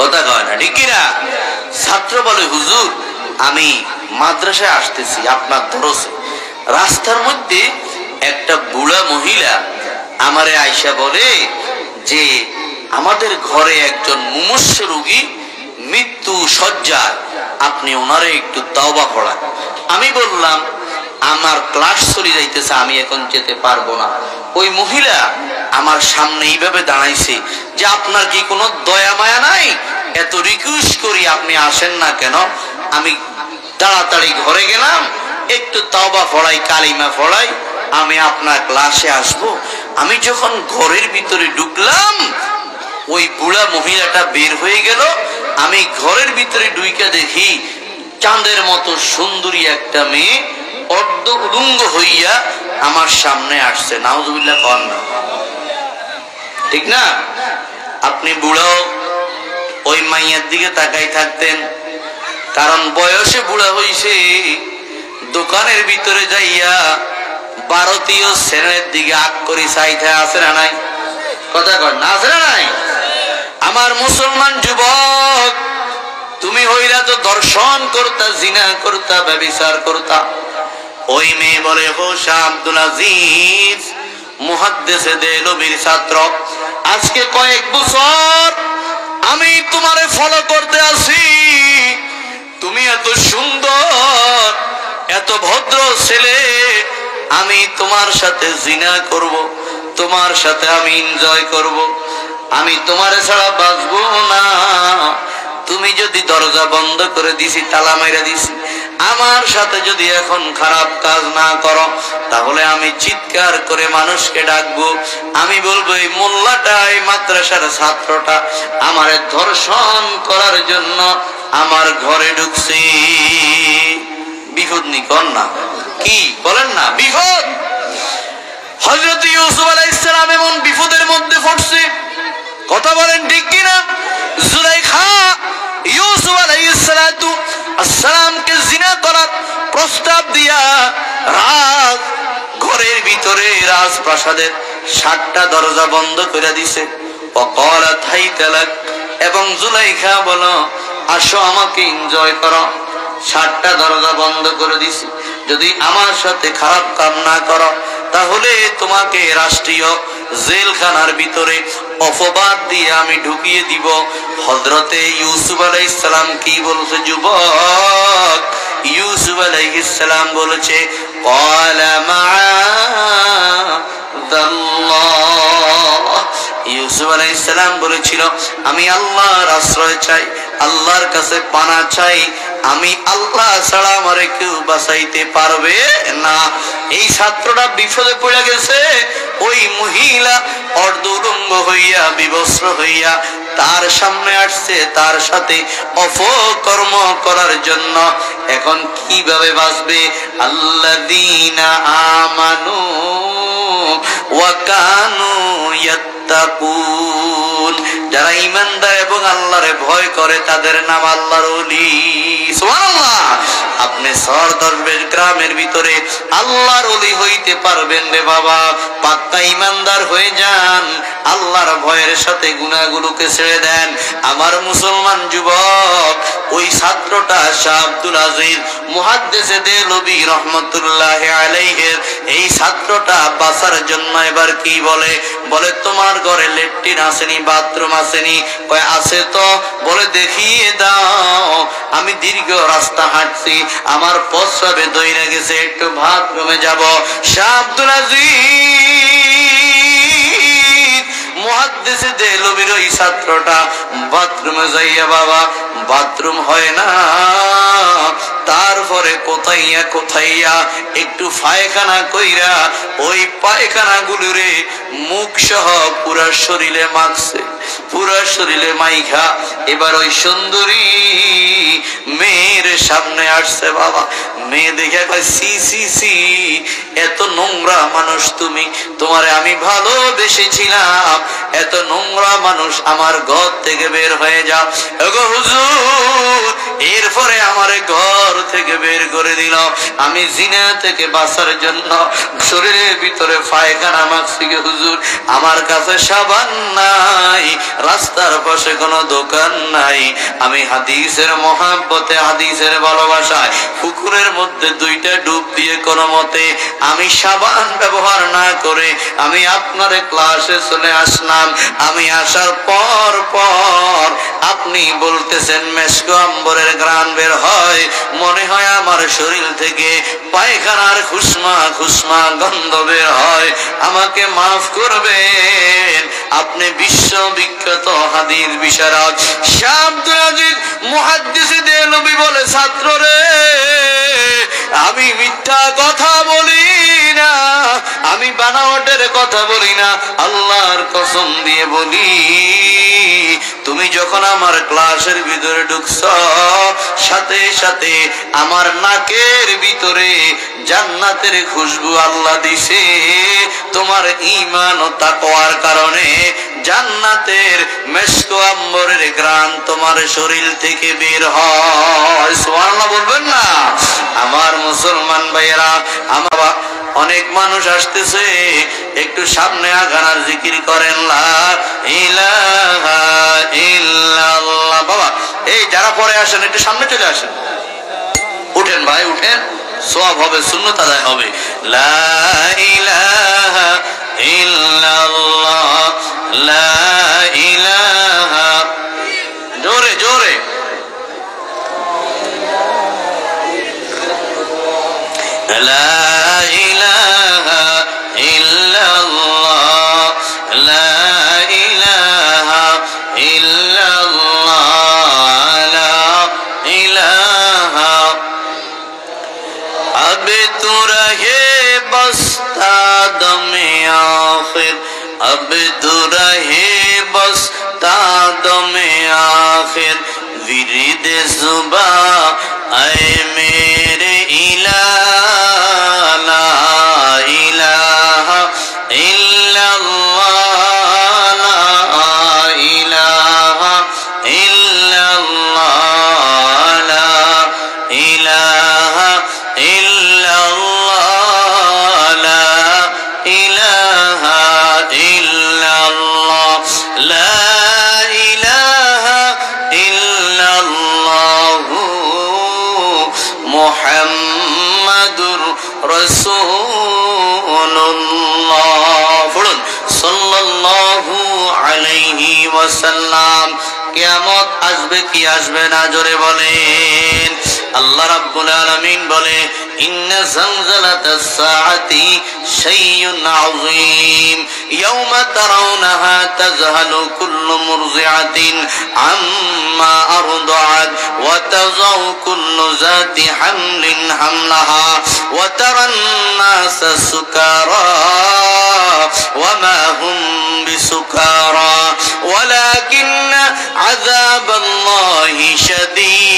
[SPEAKER 1] কথা কয় না, ঠিক কিনা? ছাত্র বলে হুজুর আমি মাদ্রাসায় আসতেছি আপনার দরসে। রাস্তার মধ্যে একটা বুড়া মহিলা আমারে আয়সা বলে যে আমাদের ঘরে একজন মুমূর্ষু রোগী মৃত্যু শয্যায়, আপনি ওনারে একটু তওবা পড়ান। আমি বললাম আমার ক্লাস চলে যাইতেছে, আমি এখন যেতে পারবো না। ওই মহিলা আমার সামনে এইভাবে দাঁড়াইছে যে আপনার কি কোনো দয়া মায়া নাই, এত রিকোয়েস্ট করি আপনি আসেন না কেন? আমি তাড়াতাড়ি ঘরে গেলাম, একটু তওবা পড়াই, কালিমা পড়াই, আমি আপনার ক্লাসে আসব। আমি যখন ঘরের ভিতরে ঢুকলাম, ওই বুড়া মহিলাটা বের হয়ে গেল। আমি ঘরের ভিতরে ঢুইকা দেখি চাঁদের মতো সুন্দরী একটা মেয়ে অর্ধ উলঙ্গ হইয়া আমার সামনে আসছে। নাউজুবিল্লাহ কন না, ঠিক না? আপনি বুড়াও ওই মাইয়ার দিকে তাকাই থাকতেন, কারণ বয়সে বুড়া হইছে। দোকানের ভিতরে যাইয়া ভারতীয় ছেলের দিকে আগ করি চাইতে আছে না নাই? কথা কর না, আছে না নাই? আমার মুসলমান যুবক, তুমি হইলা তো দর্শন করতা, জিনা করতা, ব্যভিচার করতা। ওই মেয়ে বলে, হো শাহ আব্দুল আজিজ, মুহাদ্দিসে দেহলভির ছাত্র, আজকে কয়েক বছর আমি তোমারে ফলো করতে আসি। তুমি এত সুন্দর, এত ভদ্র ছেলে, আমি তোমার সাথে জিনা করব, তোমার সাথে আমি এনজয় করব, আমি তোমারে ছাড়া বাঁচবো না। তুমি যদি দরজা বন্ধ করে দিছি, তালা মাইরা দিছি, আমার সাথে যদি এখন খারাপ কাজ না করো, তাহলে আমি চিৎকার করে মানুষকে ডাকবো। আমি বলবো এই মোল্লাটা, এই মাদ্রাসার ছাত্রটা আমারে ধর্ষণ করার জন্য আমার ঘরে ঢুকছে। বিপদ নিকন না, কি বলেন না? বিপদ। হযরত ইউসুফ আলাইহিস সালাম এমন বিপদের মধ্যে পড়ছে, কথা বলেন ঠিক কিনা? জুলাইখা ইউসুফ আলাইহিস সালামকে জিনা করার প্রস্তাব দিয়া রাজ ঘরের ভিতরে, রাজপ্রাসাদের 7টা দরজা বন্ধ করে দিছে। ওয়াকালাত হাইতা লাক, এবং জুলাইখা বলো আসো আমাকে এনজয় করো। 7টা দরজা বন্ধ করে দিছি, যদি আমার সাথে খারাপ কাম না করো তাহলে তোমাকে রাষ্ট্রীয় জেলখানার ভিতরে অপবাদ দিয়ে আমি ঢুকিয়ে দিব। হযরতে ইউসুফ আলাইহিস সালাম কি বলছে যুবক? ইউসুফ আলাইহিস সালাম বলেছে, ক্বালা মাআযাল্লাহ। ইউসুফ আলাইহিস সালাম বলেছিল, আমি আল্লাহর আশ্রয় চাই, আল্লাহর কাছে পানা চাই, আমি আল্লাহ ছাড়া আমারে কেউ বাঁচাইতে পারবে না। এই ছাত্রটা বিপদে পড়ে গেছে। ওই মহিলা অর্ধ উলঙ্গ হইয়া, বিবস্ত্র হইয়া তার সামনে আসছে, তার সাথে অপকর্ম করার জন্য। এখন কিভাবে বাঁচবে? আল্লাযীনা আমানু ওয়া কানু ইয়াত্তাকুন, যারা ঈমানদার এবং আল্লাহরে ভয় করে তাদের নাম আল্লাহর ওলি। সুবহানাল্লাহ। আপনি শহর দরবেশ গ্রামের ভিতরে আল্লাহর ওলি হইতে পারবেন রে বাবা, পাক্কা ঈমানদার হয়ে যান, আল্লাহর ভয়ের সাথে গুনাহগুলোকে ছেড়ে দেন। আমার মুসলমান যুবক, ওই ছাত্রটা শাহ আব্দুল আজিজ মুহাদ্দিসে দেহলভী রহমাতুল্লাহি আলাইহির, এই ছাত্রটা বাঁচার জন্য এবার কি বলে? বলে তোমার ঘরে ল্যাট্রিন আসেনি, বাথরুম আসেনি? কয় আছে তো। বলে দেখিয়ে দাও। আমি দীর্ঘ রাস্তা হাঁটছি, আমার প্রস্রাবে দইরা গেছে, একটু বাথরুমে যাব। শাহ আব্দুল আজিজ মুহাদ্দিসে দেহলভীর ওই ছাত্রটা বাথরুমে যাইয়া, বাবা বাথরুম হয় না, তারপরে কোথাইয়া কোথাইয়া একটু পায়খানা কইরা ওই পায়খানা গুলোরে মুখ সহ পুরা শরীরে মাখছে, পুরা শরীরে মাইখা এবার ওই সুন্দরী মেয়ের সামনে আসছে। বাবা মেয়ে দেখে কয়, সি সি সি, এত নোংরা মানুষ তুমি, তোমারে আমি ভালোবেসেছিলাম, এত নোংরা মানুষ আমার ঘর থেকে বের হয়ে যাও। ওগো হুজুর, এরপরে আমার ঘর থেকে বের বের করে দিল। আমি জিনা থেকে বাঁচার জন্য শরীরের ভিতরে পায়খানা মাখছি গে হুজুর, আমার কাছে সাবান নাই, রাস্তার পাশে কোনো দোকান নাই, আমি হাদিসের মহাব্বতে হাদিসের ভালোবাসায় পুকুরের মধ্যে 2টা ডুব দিয়ে কোনো মতে আমি সাবান ব্যবহার না করে আমি আপনার ক্লাসে চলে আসলাম। আমি আসার পর আপনি বলতেছেন মেশক আম্বরের ঘ্রাণ বের হয়, মনে হয় আমার শরীর থেকে পায়খানার খুশমা গন্ধ বের হয়। আমাকে মাফ করবেন, আপনি বিশ্ববিখ্যাত হাদিস বিশারদ শাহ আব্দুল আজিজ মুহাদ্দিস দেহলভী বলে, ছাত্র রে, আমি মিথ্যা কথা বলি না, আমি বানাওয়াটের কথা বলি না, আল্লাহর কসম দিয়ে বলি, তুমি যখন আমার ক্লাসের ভিতরে ঢুকছ, সাথে সাথে আমার নাকের ভিতরে জান্নাতের খুশবু আল্লাহ দিছে। তোমার ঈমান ও তাকওয়ার কারণে জান্নাতের মেশক আম্বরের ঘ্রাণ তোমার শরীর থেকে বের হয়। সুবহানাল্লাহ বলবেন না? আমার মুসলমান ভাইয়েরা, আমার অনেক মানুষ আসতেছে, একটু সামনে আগান আর জিকির করেন লা ইলাহা ইল্লাল্লাহ। বাবা এই যারা পরে আসেন একটু সামনে চলে আসেন, উঠেন ভাই উঠেন, সওয়াব হবে, সুন্নাত আদায় হবে। লা ইলাহা ইল্লাল্লাহ, লা ইলাহা, জোরে জোরে, লা ইলাহা ইল্লাল্লাহ, লা ইলাহা ইল্লাল্লাহ, লা ইলাহা। अब तू रहे बस्ता दमे आखिर, अब तू रहे बस्ता दमे आखिर, विरिद सुबह ऐ मेरे इलाहा, ला इलाहा इल्लल्लाह, ला इलाहा इल्लल्लाह, ला इलाहा इल्लल्लाह, ला इलाहा इल्लल्लाह, ला इलाहा इल्लल्लाह, मुहम्मदुर রাসূলুল্লাহ। পড়ুন সাল্লাল্লাহু আলাইহি ওয়াসাল্লাম। কিয়ামত আসবে কি আসবে না জোরে বলেন। আল্লাহ রাব্বুল আলামিন বলে, ইন্না জালজালাতাস সাআতি শাইউন আযীম, ইয়াওমা তারাউনাহা তাযহালু কুল্লু মুরজিআতিন আম্মা আরদাআত ওয়া তাযাউ কুল্লু যাতি হামলিন হামলাহা ওয়া তারান নাসা সুকারা ওয়া মা হুম বিসুকারা ওয়ালাকিন্না আযাবাল্লাহি শাদীদ।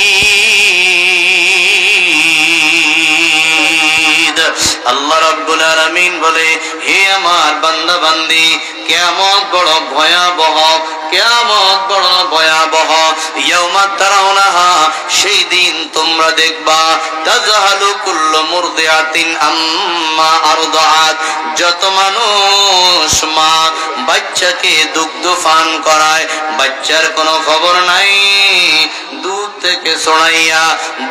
[SPEAKER 1] আল্লাহ রাব্বুল আলামিন বলে, হে আমার বান্দা বান্দি, কিয়ামত বড় ভয়াবহ, কিয়ামত বড় ভয়াবহ। ইয়াউমা তারাউনাহা, সেই দিন তোমরা দেখবা, তাযহালু কুল্লু মুরদিআতিন আম্মা আরদাআত, যত মানুষ মা বাচ্চাকে দুগ্ধ পান করায়, বাচ্চার কোনো খবর নাই, দুধ থেকে ছড়াইয়া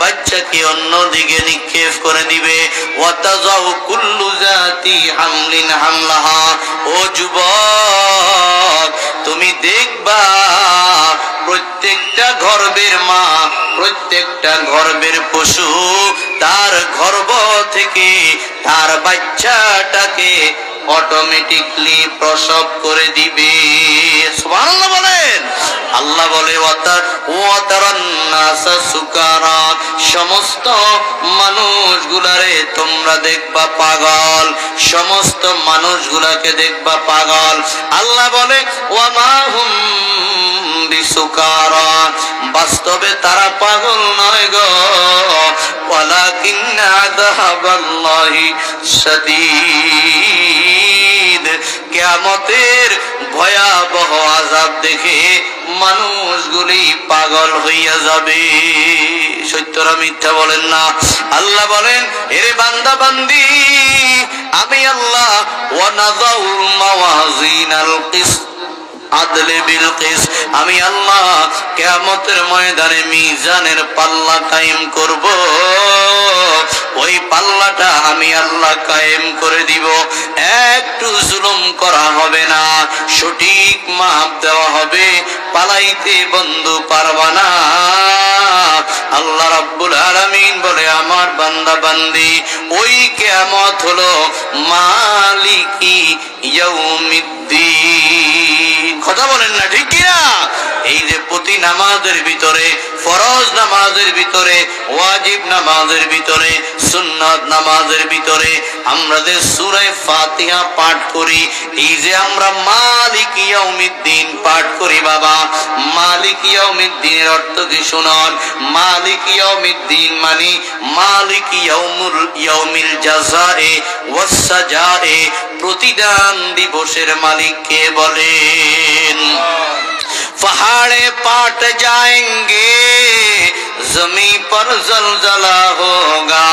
[SPEAKER 1] বাচ্চাকে অন্যদিকে নিক্ষেপ করে দিবে। ওয়া তাযাউ কুল্লু যাতি হামলিন হামলাহা, ও যুবক তুমি দেখবা প্রত্যেকটা গর্ভের মা, প্রত্যেকটা গর্ভের পশু তার গর্ভ থেকে তার বাচ্চাটাকে অটোমেটিকলি প্রসব করে দিবে। সুবহানাল্লাহ বলেন। আল্লাহ বলে, ওয়াতারান নাসা সুকারা, সমস্ত মানুষগুলারে তোমরা দেখবা পাগল, সমস্ত মানুষগুলাকে দেখবা পাগল। আল্লাহ বলে, ওয়া মা হুম বিসুকারা, বাস্তবে তারা পাগল নয় গো, ওয়ালাকিন্না আযাবাল্লাহি শাদীদ। কিয়ামতের ভয়াবহ আযাব দেখে মানুষগুলি পাগল হইয়া যাবে। সত্যরা মিথ্যা বলেন না? আল্লাহ বলেন, এরে বান্দা বান্দি, আমি আল্লাহ ওয়ানাযাউল মাওয়াজিনাল কিসত আদলে বিল কিসত, আমি আল্লাহ কিয়ামতের ময়দানে মিজানের পাল্লা কায়েম করব। ওই পাল্লাটা আমি আল্লাহ কায়েম করে দিব। একটু জুলুম করা হবে না, সঠিক মাপ দেওয়া হবে। পালাইতে বন্ধু পারবা না। আল্লাহ রাব্বুল আলামিন বলে, আমার বান্দা বান্দি, ওই কিয়ামত হলো মালিকি ইয়াউমিদ্দিন। কথা বলেন না, ঠিক কি না? এই যে প্রতি নামাজের ভিতরে, ফরজ নামাজের ভিতরে, ওয়াজিব নামাজের ভিতরে, সুন্নাত নামাজের ভিতরে আমরা যে সূরা ফাতিহা পাঠ করি, এই যে আমরা মালিক ইয়াউমিদ্দিন পাঠ করি, বাবা মালিক ইয়াউমিদ্দিনের অর্থ কি শুনুন। মালিক ইয়াউমিদ্দিন মানে মালিক ইয়াউমিল জাযায়ে ওয়াস সাজায়ে, প্রতিদান দিবসের মালিক কে বলেন? पहाड़े पाट जाएंगे, जमी पर जलजला होगा,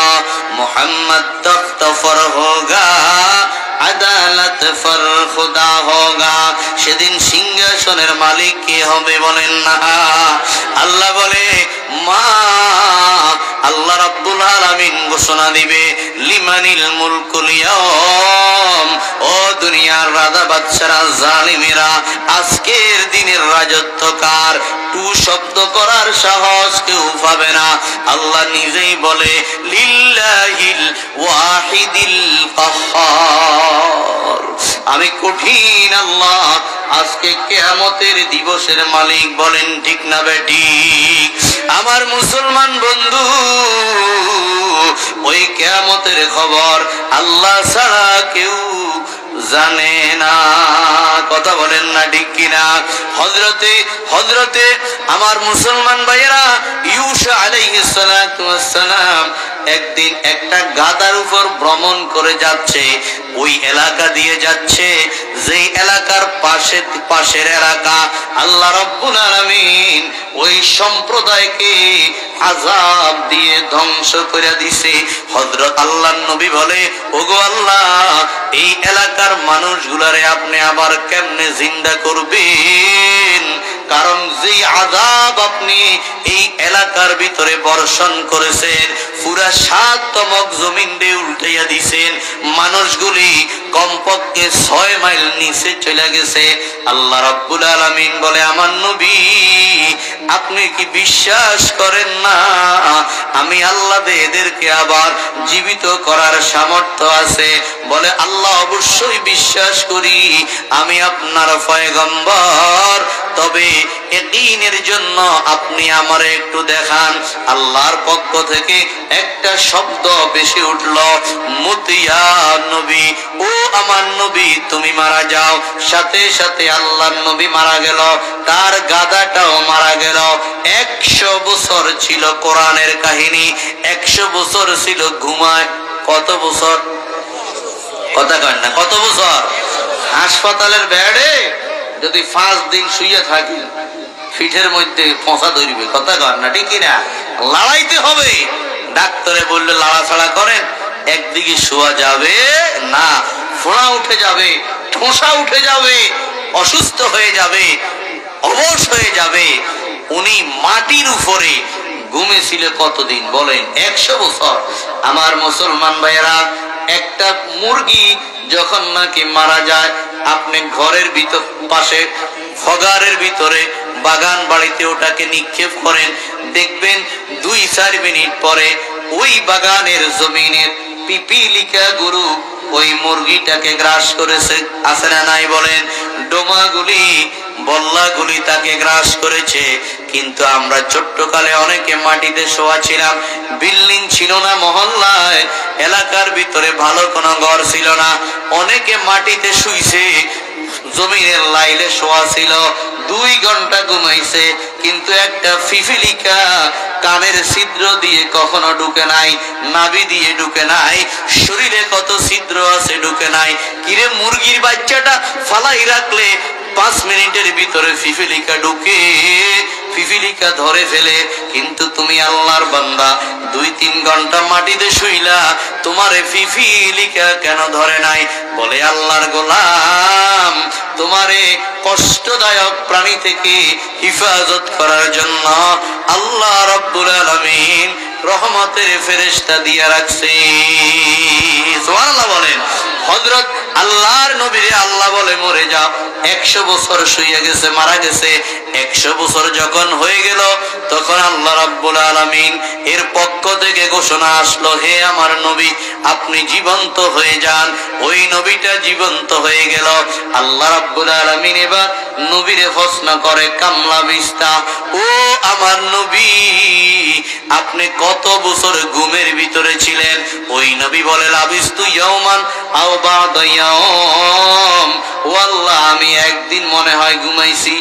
[SPEAKER 1] मोहम्मद तख्त पर होगा, আদালত ফর খুদা হোগা। সেদিন সিংহাসনের মালিক কে হবে বলেন না? আল্লাহ বলে, মা আল্লাহ রাব্বুল আলামিন ঘোষণা দিবে, লিমানিল মুলকুল ইয়াউম, ও দুনিয়ার রাজা বাদশারা জালিমেরা, আজকের দিনের রাজত্ব কার? টু শব্দ করার সাহস কেউ পাবে না। আল্লাহ নিজেই বলে, লিল্লাহিল ওয়াহিদিল কাহ্হার, আমি কঠিন আল্লাহ আজকে কিয়ামতের দিবসের মালিক। বলেন ঠিক না বেঠিক? আমার মুসলমান বন্ধু, ওই কিয়ামতের খবর আল্লাহ ছাড়া কেউ জানে না। কথা বলেন না, ঠিক কিনা? হযরতে আমার মুসলমান ভাইয়েরা, ইউসা আলাইহিস সালাতু ওয়াস সালাম একদিন একটা গাধার উপর ভ্রমণ করে যাচ্ছে। ওই এলাকা দিয়ে যাচ্ছে, যেই এলাকার পাশের এলাকা আল্লাহ রাব্বুল আলামিন ওই সম্প্রদায়কে আযাব দিয়ে ধ্বংস করে দিছে। হযরত আল্লাহর নবী বলে, ওগো আল্লাহ, এই এলাকার মানুষগুলারে আপনি আবার কেমনে জিন্দা করবেন? কারণ যেই আযাব আপনি এই এলাকার ভিতরে বর্ষণ করেছেন, পুরা ৭ তমক জমিন দিয়ে উল্টাইয়া দিছেন। মানুষগুলি কমপক্ষে ৬ মাইল নিচে চলে গেছে। আল্লাহ রাব্বুল আলামিন বলে, আমার নবী, আপনি কি বিশ্বাস করেন না আমি আল্লাহ এদেরকে আবার জীবিত করার সামর্থ্য আছে? বলে, আল্লাহ অবশ্যই বিশ্বাস করি, আমি আপনার পয়গম্বর, তবে ইয়াকিনের জন্য আপনি আমারে একটু দেখান। আল্লাহর পক্ষ থেকে একটা শব্দ বেশি উঠল, মুতিয়া নবী, ও আমার নবী তুমি মারা যাও। সাথে সাথে আল্লাহর নবী মারা গেল, তার গাধাটাও মারা গেল। ১০০ বছর ছিল কোরআনের কাহিনী, ১০০ বছর ছিল ঘুমায়। কত বছর? কথা কয় না, কত বছর? হাসপাতালের বেডে যদি ৫ দিন শুয়ে থাকি, পিঠের মধ্যে পচা ধরবে। কথা কয় না, ঠিক কিনা? লড়াইতে হবে। ডাক্তারে বললে লাড়াছাড়া করেন, একদিকে শোয়া যাবে না, ফোঁড়া উঠে যাবে, ঠোঁসা উঠে যাবে, অসুস্থ হয়ে যাবে, অবশ হয়ে যাবে। উনি মাটির উপরে ঘুমেছিল কতদিন বলেন? ১০০ বছর। আমার মুসলমান ভাইয়েরা, একটা মুরগি যখন নাকি মারা যায়, আপনি ঘরের ভিতর পাশে ফগারের ভিতরে বাগান বাড়িতে ওটাকে নিক্ষেপ করেন, দেখবেন ২-৪ মিনিট পরে ওই বাগানের জমিনের পিপিলিকা গরু ওই মুরগিটাকে গ্রাস করেছে। আছে না নাই বলেন? ডোমাগুলি, বল্লাগুলি তাকে গ্রাস করেছে। কিন্তু আমরা ছোট্টকালে অনেকে মাটিতে শোয়া ছিলাম, বিল্ডিং ছিল না মহল্লায়, এলাকার ভিতরে ভালো কোনো ঘর ছিল না, অনেকে মাটিতে শুইছে, জমিনের লাইলে শোয়া ছিল, ২ ঘন্টা ঘুমাইছে, কিন্তু একটা পিপিলিকা কানের ছিদ্র দিয়ে কখনো ঢুকে নাই, নাভি দিয়ে ঢুকে নাই, শরীরে কত ছিদ্র আছে ঢুকে নাই। কিরে, মুরগির বাচ্চাটা ফালাই রাখলে 5 মিনিটের ভিতরে পিপিলিকা ঢুকে পিপিলিকা ধরে ফেলে, কিন্তু তুমি আল্লাহর বান্দা 2-3 ঘন্টা মাটিতে শুইলা, তোমারে পিপিলিকা কেন ধরে নাই? বলে আল্লাহর গোলাম, তোমারে কষ্টদায়ক প্রাণী থেকে হিফাজত করার জন্য আল্লাহ রাব্বুল আলামিন রহমতের ফেরেশতা দিয়ে রাখছে। সুবহানাল্লাহ বলেন। হযরত আল্লাহর নবীরে আল্লাহ বলে মরে যাও। 100 বছর শুয়ে গেছে, মারা গেছে। 100 বছর যখন হয়ে গেল, তখন আল্লাহ রাব্বুল আলামিন এর পক্ষ থেকে ঘোষণা আসলো, হে আমার নবী, আপনি জীবন্ত হয়ে যান। ওই নবীটা জীবন্ত হয়ে গেল। আল্লাহ রাব্বুল আলামিন এবার নবীরে প্রশ্ন করে, কামলা বিস্তা, ও আমার নবী, আপনি কত বছর ঘুমের ভিতরে ছিলেন? ওই নবী বলে, লাবিস্তু ইয়াওমান আও বা'দা ইয়াওম। ও আল্লাহ, আমি একদিন মনে হয় ঘুমাইছি,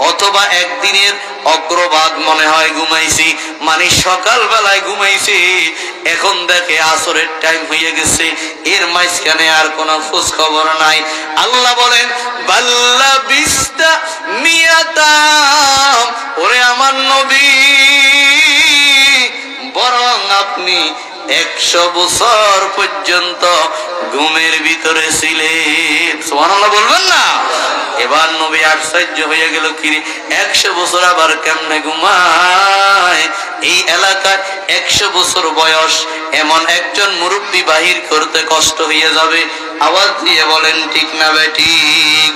[SPEAKER 1] অথবা একদিনের অগ্রভাগ মনে হয় ঘুমাইছি, মানে সকাল বেলায় ঘুমাইছি। এখন দেখে আসরের টাইম হয়ে গেছে, এর মাঝখানে আর কোনো খোঁজ খবর নাই। আল্লাহ বলেন, বাল্লা বিস্তা মিয়াতাম, ওরে আমার নবী, বরং আপনি 100 বছর পর্যন্ত ঘুমের ভিতরে ছিলেন। সুবহানাল্লাহ বলবেন না? এবার নবী আশ্চর্য হয়ে গেল, কি 100 বছর আবার কেমনে ঘুমায়? এই এলাকায় 100 বছর বয়স এমন একজন মুরব্বী বাহির করতে কষ্ট হয়ে যাবে। আওয়াজ দিয়ে বলেন ঠিক না বেঠিক?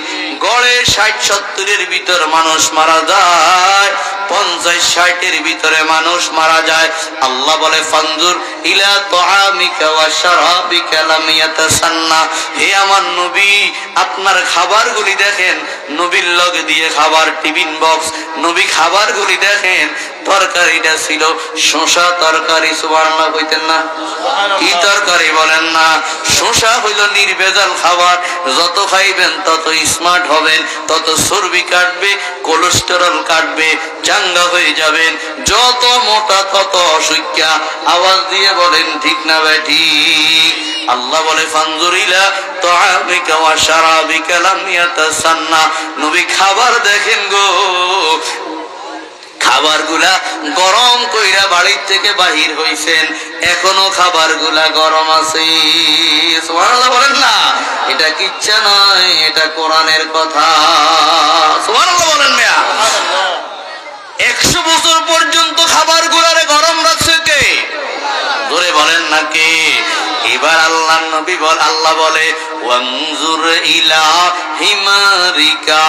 [SPEAKER 1] গড়ে 60-70-এর ভিতর মানুষ মারা যায়, 50-60-এর ভিতরে মানুষ মারা যায়। আল্লাহ বলে, ফানজুর ইলা তুআমিকা ওয়া শারাবিকা লাম ইয়াতাসান্না। হে আমার নবী, আপনার খাবারগুলি দেখেন, নবীর লগে দিয়ে খাবার টিফিন বক্স, নবী খাবারগুলি দেখেন, তরকারিটা ছিল শসা তরকারি। সুবহানাল্লাহ কইতেন না? কি তরকারি বলেন না? শসা হইল নির্ভেজাল খাবার। যত খাইবেন তত স্মার্ট হবেন, তত চর্বি কাটবে, কোলেস্টেরল কাটবে, চাঙ্গা হয়ে যাবেন। যত মোটা তত অসুখ্যা। আওয়াজ দিয়ে বলেন ঠিক না বেঠিক? আল্লাহ বলে, ফানজুর ইলা তুআমিকা ওয়া শারাবিকা লাম ইয়াতাসান্না। নবী খাবার দেখেন গো, খাবারগুলা গরম কইরা বাড়ির থেকে বাহির হইছেন, এখনো খাবারগুলা গরম আছে। সুবহানাল্লাহ বলেন না? এটা কিচ্ছা নয়, এটা কোরআনের কথা। সুবহানাল্লাহ বলেন মিয়া? 100 বছর পর্যন্ত খাবারগুলারে গরম রাখছে কে? ধরে বলেন না কে? এবার আল্লাহর নবী আল্লাহ বলে, ওয়ানজুর ইলা হিমারিকা,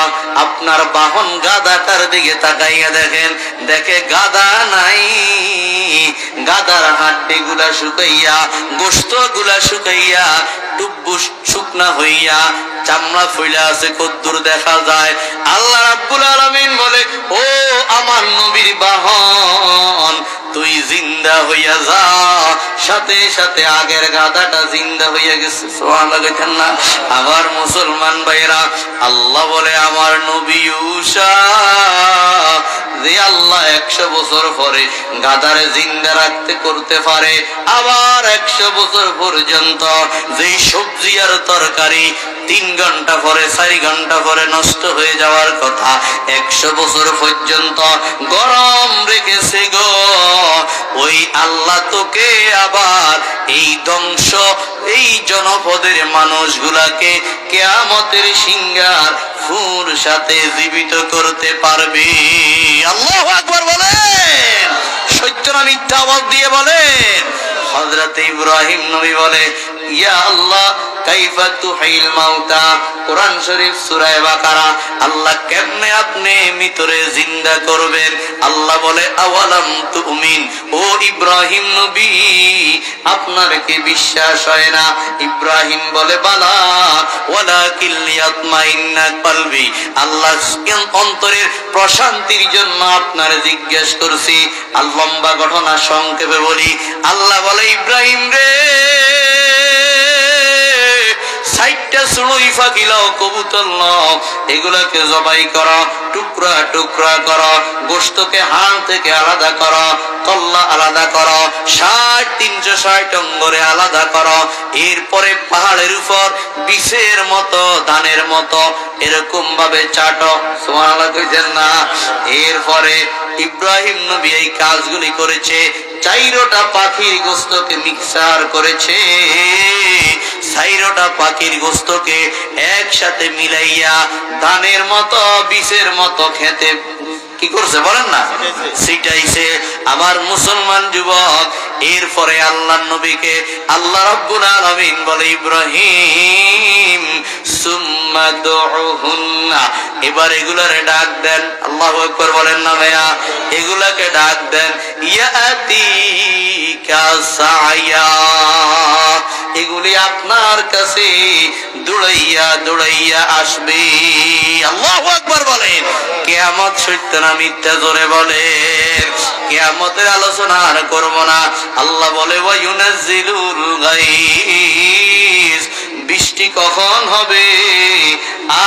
[SPEAKER 1] আপনার বাহন গাধাটার দিকে তাকাইয়া দেখেন, দেখে গাধা নাই, গাধার হাড্ডি গুলা শুকাইয়া, গোশত গুলা শুকাইয়া, টুব্বুস শুকনা হইয়া, চামড়া ফুইলা আছে, কদ্দুর দেখা যায়। আল্লাহ রাব্বুল আলামিন বলে, ও আমার নবীর বাহন, তুই জিন্দা হইয়া যা। সাথে সাথে আগের গাধাটা জিন্দা হইয়া গেছে। সুবহানাল্লাহ কইতেন না? আবার মুসলমান ভাইরা, আল্লাহ বলে, আমার নবী ঈসা যে আল্লাহ 100 বছর পরে গাধারে জিন্দা রাখতে করতে পারে, আবার 100 বছর পর্যন্ত যেই সবজি আর তরকারি 3 ঘন্টা পরে 4 ঘন্টা পরে নষ্ট হয়ে যাওয়ার কথা, 100 বছর পর্যন্ত গরম রেখেছে গো। ওই আল্লাহ তোকে আবার এই ধ্বংস, এই জনপদের মানুষগুলাকে কিয়ামতের সিংহার ফুর সাথে জীবিত করতে পারবে। আল্লাহু আকবার বলেন। সত্য না মিথ্যা? আওয়াজ দিয়ে বলেন। হযরত ইব্রাহিম নবী বলে, ইয়া আল্লাহ কাইফা তুহিল মাউতা। কোরআন শরীফ সূরা বাকারা। আল্লাহ কেমনে আপনি মৃতরে জিন্দা করবেন? আল্লাহ বলে, আওয়ালাম তুমিন, ও ইব্রাহিম নবী, আপনার কি বিশ্বাস হয় না? ইব্রাহিম বলে, বালা ওয়ালাকিন লিয়াতমাইন্না কলবি। আল্লাহ অন্তরের প্রশান্তির জন্য আপনার জিজ্ঞেস করছি। আর লম্বা ঘটনা সংক্ষেপে বলি। আল্লাহ বলে, ইব্রাহিম রে, 60টা চড়ুই পাখি লাও, কবুতর লাও, এগুলাকে জবাই করো, টুকরা টুকরা করো, গোশতকে হাড় থেকে আলাদা করো, কল্লা আলাদা করো, 360 অঙ্গরে আলাদা করো। এরপরে পাহাড়ের উপর বিষের মতো, ধানের মতো এরকম ভাবে চাটো। সুবহানাল্লাহ কইছেন না? এরপরে ইব্রাহিম নবী এই কাজগুলি করেছে। 4টা পাখির গোশতকে মিক্সার করেছে, 4টা পাখির গোশতকে একসাথে মিলাইয়া ধানের মতো, বিষের মতো খেতে কি করছে বলেন না, সেটাইছে। আমার মুসলমান যুবক, এরপরে আল্লাহর নবীকে আল্লাহ রাব্বুল আলামিন বলে, ইব্রাহিম সুম্মা দুউহুন্না, এবার এগুলারে ডাক দেন। আল্লাহু আকবার বলেন না ভাইয়া? এগুলাকে ডাক দেন, ইয়াতিকা সায়া, এগুলি আপনার কাছে দৌড়াইয়া দৌড়াইয়া আসবে। আল্লাহু আকবার বলেন। কিয়ামত সত্য না মিথ্যা জোরে বলেন। কিয়ামতের আলোচনা আর করব না। আল্লাহ বলে, ওয়া ইউনাজ্জিলুল গায়স, বৃষ্টি কখন হবে?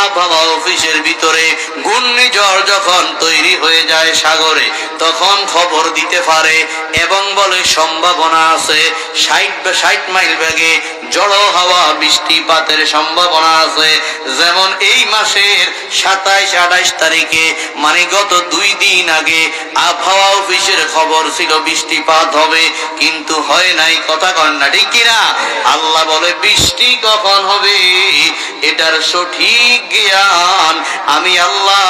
[SPEAKER 1] আবহাওয়া অফিসের ভিতরে ঘূর্ণিঝড় যখন তৈরি হয়ে যায় সাগরে, তখন খবর দিতে পারে এবং বলে সম্ভাবনা আছে 60 মাইল বেগে ঝড়ো হাওয়া বৃষ্টিপাতের সম্ভাবনা আছে। যেমন এই মাসের 27-28 তারিখে, মানে গত 2 দিন আগে আবহাওয়া অফিসের খবর ছিল বৃষ্টিপাত হবে, কিন্তু হয় নাই। কথা কন না, ঠিক কিনা? আল্লাহ বলে, বৃষ্টি কখন হবে এটার সঠিক জ্ঞান আমি আল্লাহ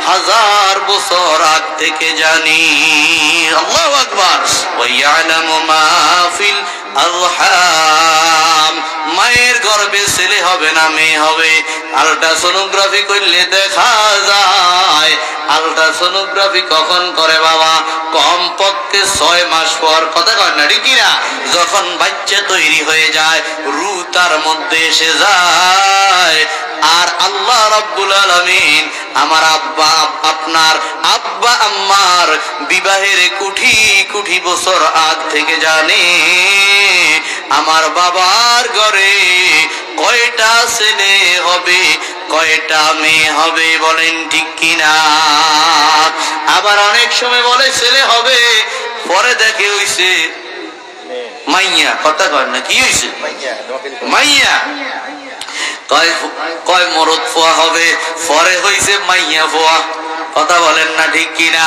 [SPEAKER 1] 1000 বছর আগ থেকে জানি। আল্লাহু আকবার। ওয়া ইয়ালামু মা ফিল আরহাম, মায়ের গর্ভে ছেলে হবে না মেয়ে হবে, আল্ট্রাসোনোগ্রাফি করলে দেখা যায়। আল্ট্রাসোনোগ্রাফি কখন করে বাবা? কমপক্ষে 6 মাস পর। কথা কয় না, ঠিক কিনা? যখন বাচ্চা তৈরি হয়ে যায়, রূহ তার মধ্যে এসে যায়। আর আল্লাহ রাব্বুল আলামিন আমার আব্বা, আপনার আব্বা আম্মার বিবাহের কোটি কোটি বছর আগ থেকে জানে আমার বাবার ঘরে কয়টা ছেলে হবে, কয়টা মেয়ে হবে। বলেন ঠিক কিনা? আবার অনেক সময় বলে ছেলে হবে, পরে দেখে হইছে মাইয়া। কথা কয় না, কি হইছে? মাইয়া। কয় মরদ ফোয়া হবে, পরে হইছে মাইয়া ফোয়া। কথা বলেন না, ঠিক কিনা?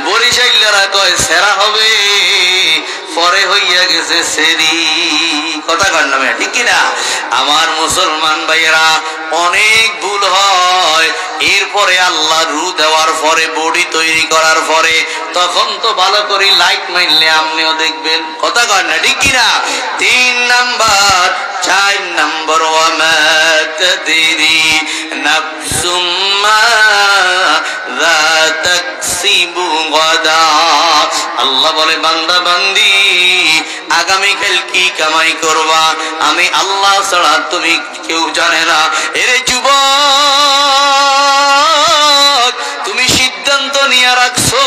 [SPEAKER 1] বরিশাইলারা কয় সেরা হবে, পরে হইয়া গেছে সেরি। কথা কন না, ঠিক কিনা? আমার মুসলমান ভাইয়েরা, অনেক ভুল হয়। এরপরে আল্লাহ রূহ দেওয়ার পরে, বডি তৈরি করার পরে, তখন তো ভালো করে লাইট মারলে আপনিও দেখবেন। কথা কন না, ঠিক কিনা? 3 নাম্বার, 4 নাম্বার, ওয়া মা তাদরি নাফসুম মাযা তাকসিবু গাদা। আল্লাহ বলে, বান্দা বান্দি, আগামীকাল কি কামাই করবা আমি আল্লাহ ছাড়া তুমি কেউ জানে না। এরে যুবক, তুমি সিদ্ধান্ত নিয়ে রাখছো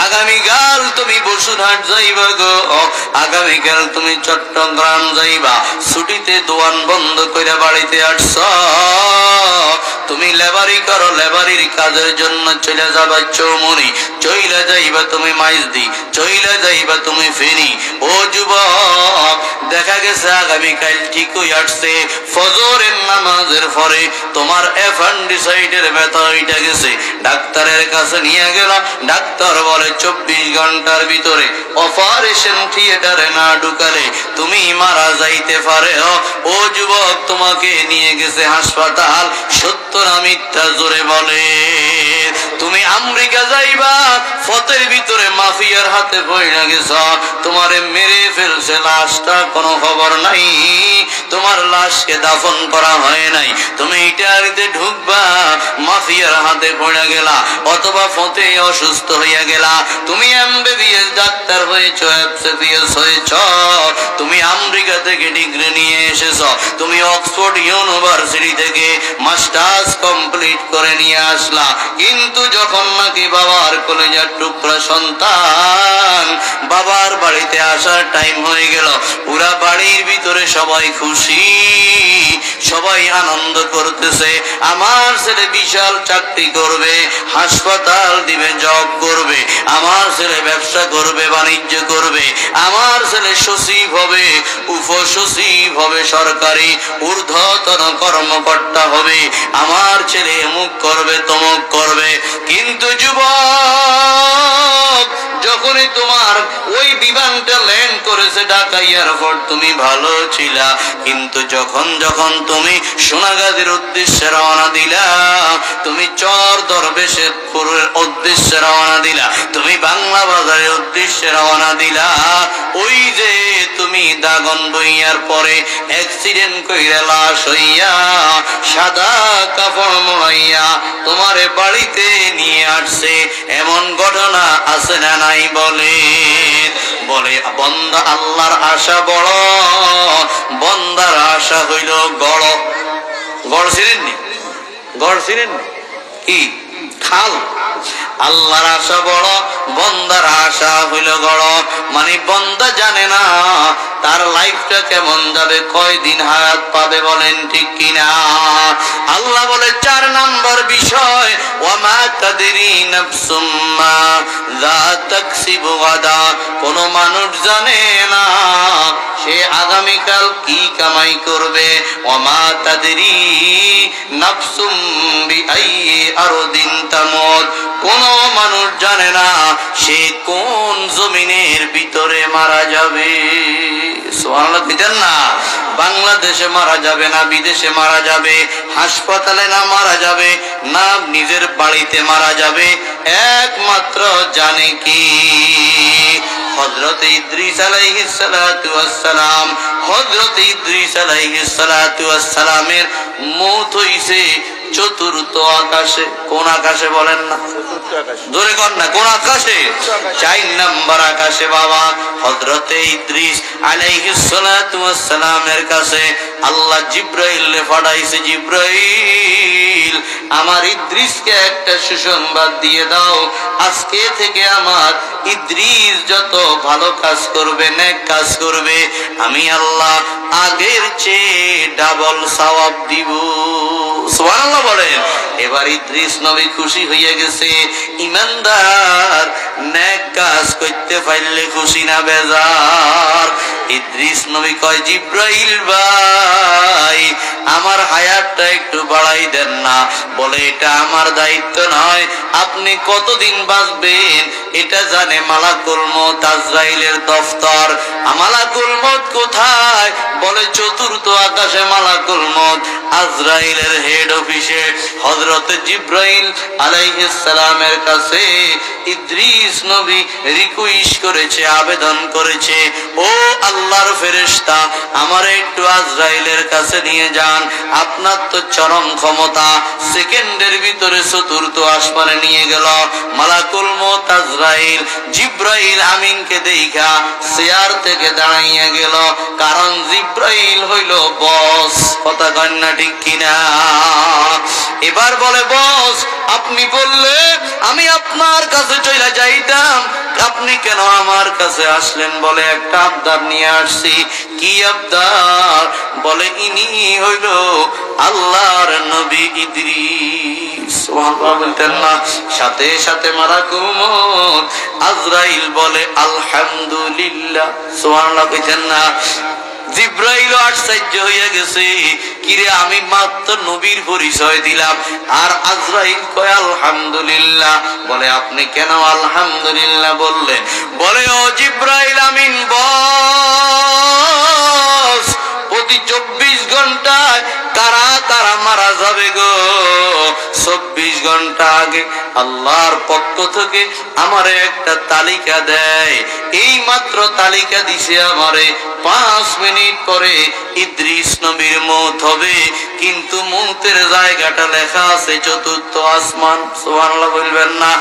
[SPEAKER 1] আগামীকাল তুমি বসুরহাট যাইবা গো, আগামীকাল তুমি চট্টগ্রাম যাইবা। ছুটিতে দোয়ান বন্ধ করে বাড়িতে আসছ, তুমি লেবারি করো, লেবারির কাজের জন্য চলে যাবা চৌমুনি, চইলা যাইবা তুমি মাইজদি, চইলা যাইবা তুমি ফেরি। ও যুবক, দেখা গেছে আগামীকাল ঠিকই আসছে, ফজরের নামাজের পরে তোমার অ্যাপেন্ডিসাইটের ব্যথা হইটা গেছে, ডাক্তারের কাছে নিয়ে গেল। ডাক্তার বলে 24 ঘন্টার ভিতরে অপারেশন থিয়েটারে না ঢুকালে তুমি মারা যাইতে পারে। ও যুবক, তোমাকে নিয়ে গেছে হাসপাতাল, সত্য না মিথ্যা জোরে বলে? তুমি আমেরিকা যাইবা, ফতের ভিতরে মাফিয়ার হাতে পড়ে গেছ, তোমারে মেরে ফেলছে, লাশটা কোনো খবর নাই, তোমার লাশকে দাফন করা হয় নাই। তুমি ইটালিতে ঢুকবা, মাফিয়ার হাতে পড়ে গেলা, অথবা ফতে অসুস্থ হইয়া গেলা। তুমি এমবিবিএস ডাক্তার হয়েছ, এফসিপিএস হয়েছ, তুমি আমেরিকা থেকে ডিগ্রি নিয়ে এসেছ, তুমি অক্সফোর্ড ইউনিভার্সিটি থেকে মাস্টার্স কমপ্লিট করে নিয়ে আসলা, কিন্তু যখন নাকি বাবার কলেজার টুকরা সন্তান বাবার বাড়িতে আসার টাইম হয়ে গেল, পুরা বাড়ির ভিতরে সবাই খুশি, সবাই আনন্দ করতেছে। আমার ছেলে বিশাল চাকরি করবে, হাসপাতাল দিবে, জব করবে, আমার ছেলে ব্যবসা করবে, বাণিজ্য করবে, আমার ছেলে সচিব হবে, উপসচিব হবে, সরকারি ঊর্ধ্বতন কর্মকর্তা হবে, আমার ছেলে অমুক করবে, তমুক করবে। কিন্তু যুবক, যখনই তোমার ওই বিমানটা ল্যান্ড করেছে ঢাকা এয়ারপোর্ট, তুমি ভালো ছিলা, কিন্তু যখন তুমি সোনাগাজীর উদ্দেশ্যে রওনা দিলা, তুমি চর দরবেশেরপুরের উদ্দেশ্যে রওনা দিলা, তুমি বাংলা বাজারের উদ্দেশ্যে রওনা দিলা, ওই যে তুমি দাগন বইয়ার পরে অ্যাক্সিডেন্ট কইরা লাশ হইয়া সাদা কাপড় মোড়াইয়া তোমারে বাড়িতে নিয়ে আসছে, এমন ঘটনা আছে না নাই? বলে বন্দা আল্লাহর আশা বড়, বন্দার আশা হইল গড়। গড় ছিলেননি? গড় ছিলেননি? কি খাল? আল্লাহর আশা বড়, বন্দার আশা হইল গড়। মানে বন্দা জানে না তার লাইফটা কেমন যাবে, কয়দিন হায়াত পাবে, বলেন ঠিক কিনা? আল্লাহ বলে 4 নম্বর বিষয়, ওয়ামা তাদরি নাফসুম মাযা তাকসিবু গাদা। কোন মানুষ জানে না সে আগামীকাল কি কামাই করবে। ওয়ামা তাদরি নাফসুম বিআইয়ি আরদিন তামুত। কোন মানুষ জানে না সে কোন জমিনের ভিতরে মারা যাবে। সুবহানাল্লাহ দিতেন না? বাংলাদেশে মারা যাবে না বিদেশে মারা যাবে, হাসপাতালে না মারা যাবে না নিজের বাড়িতে মারা যাবে, একমাত্র জানে কি? হযরত ইদ্রিস আলাইহিস সালাতু ওয়াস সালাম, হযরত ইদ্রিস আলাইহিস সালাতু ওয়াস সালামের মওত হইছে চতুর্থ আকাশে। কোন আকাশে বলেন না? জোরে কর না, কোন আকাশে? 4 নম্বর আকাশে বাবা। হযরতে ইদ্রিস আলাইহিস সালাতু ওয়াস সালামের কাছে আল্লাহ জিব্রাইল পাঠাইছে, জিব্রাইল আমার ইদ্রিসকে একটা সুসংবাদ দিয়ে দাও, আজকে থেকে আমার ইদ্রিস যত ভালো কাজ করবে, নেক কাজ করবে, আমি আল্লাহ আগের চেয়ে ডাবল সওয়াব দিব। সুবহানাল্লাহ বলেন। এবার ইদ্রিস নবী খুশি হয়ে গেছে। ইমানদার নেক কাজ করতে পারলে খুশি না বেজার? ইদ্রিস নবী কয়, জিব্রাইল ভাই আমার হায়াতটা একটু বাড়াই দেন না। বলে এটা আমার দায়িত্ব নয়, আপনি কতদিন বাঁচবেন এটা জানে মালাকুল মউত, আজরাইলের দফতর। মালাকুল মউত কোথায়? বলে চতুর্থ আকাশে মালাকুল মউত আজরাইলের হেড অফিসে। হযরত জিব্রাইল আলাইহিস সালামের কাছে ইদ্রিস নবী রিকোয়েস্ট করেছে, আবেদন করেছে, ও আল্লাহর ফেরেশতা আমারে একটু আজরাইলের কাছে নিয়ে যান, আপনার তো চরম ক্ষমতা। সেকেন্ডের ভিতরে চতুর্থ আসমানে নিয়ে গেল মালাকুল মউত আজরাইল। জিব্রাইল আমিনকে দেখা চেয়ার থেকে দাঁড়াইয়া গেল, কারণ জিব্রাইল হইল বস। কথা কন্যা ঠিক কিনা? এবার বলে, বস আপনি বললে আমি আপনার কাছে চলে যাইতাম, আপনি কেন আমার কাছে আসলেন? বলে একটা আবদার নিয়ে আসছি। কি আবদার? বলে ইনি হইল আল্লাহর নবী ইদ্রিস। সুবহানাল্লাহ বলতেন না? সাথে সাথে মালাকুল মউত আজরাইল বলে আলহামদুলিল্লাহ। সুবহানাল্লাহ কইতেন না? জিব্রাইল আশ্চর্য হয়ে গেছে, কিরে আমি মাত্র নবীর পরিচয় দিলাম আর আজরাইল কয় আলহামদুলিল্লাহ। বলে আপনি কেন আলহামদুলিল্লাহ বললেন? বলে ও জিব্রাইল আমিন বস, প্রতি 24 ঘন্টায় কারা কারা মারা যাবে গো? 24 ঘন্টা আগে আল্লাহর পক্ষ থেকে আমারে একটা তালিকা দেয়, এই মাত্র তালিকা দিছে আমারে। 5 মিনিট পরে ইদ্রিস নবীর মওত হবে, কিন্তু মওতের জায়গাটা লেখা আছে চতুর্থ আসমান। সুবহানাল্লাহ বলবেন না?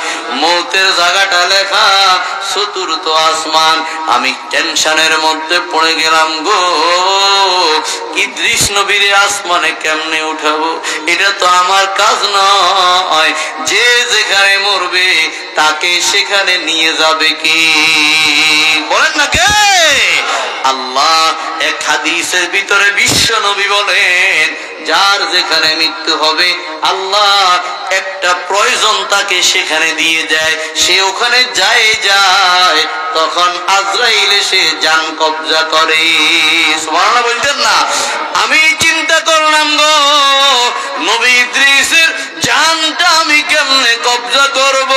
[SPEAKER 1] মওতের জায়গাটা লেখা চতুর্থ আসমান। আমি টেনশনের মধ্যে পড়ে গেলাম গো। ইদ্রিস নবীরে আসমানে কেমনে উঠাবো? এটা তো আমার কাজ নয়। যে যেখানে মরবে তাকে সেখানে নিয়ে যাবে কি? বলেন না কে? আল্লাহ। এক হাদিসের ভিতরে বিশ্ব নবী বলেন, যার যেখানে মৃত্যু হবে আল্লাহ একটা প্রয়োজন তাকে সেখানে দিয়ে যায়, সে ওখানে যায় তখন আজরাইল এসে জান কবজা করে। সুবহানাল্লাহ বলতেন না? আমি চিন্তা করলাম গো, নবী ইদ্রিসের জানটা আমি কেমনে কবজা করব?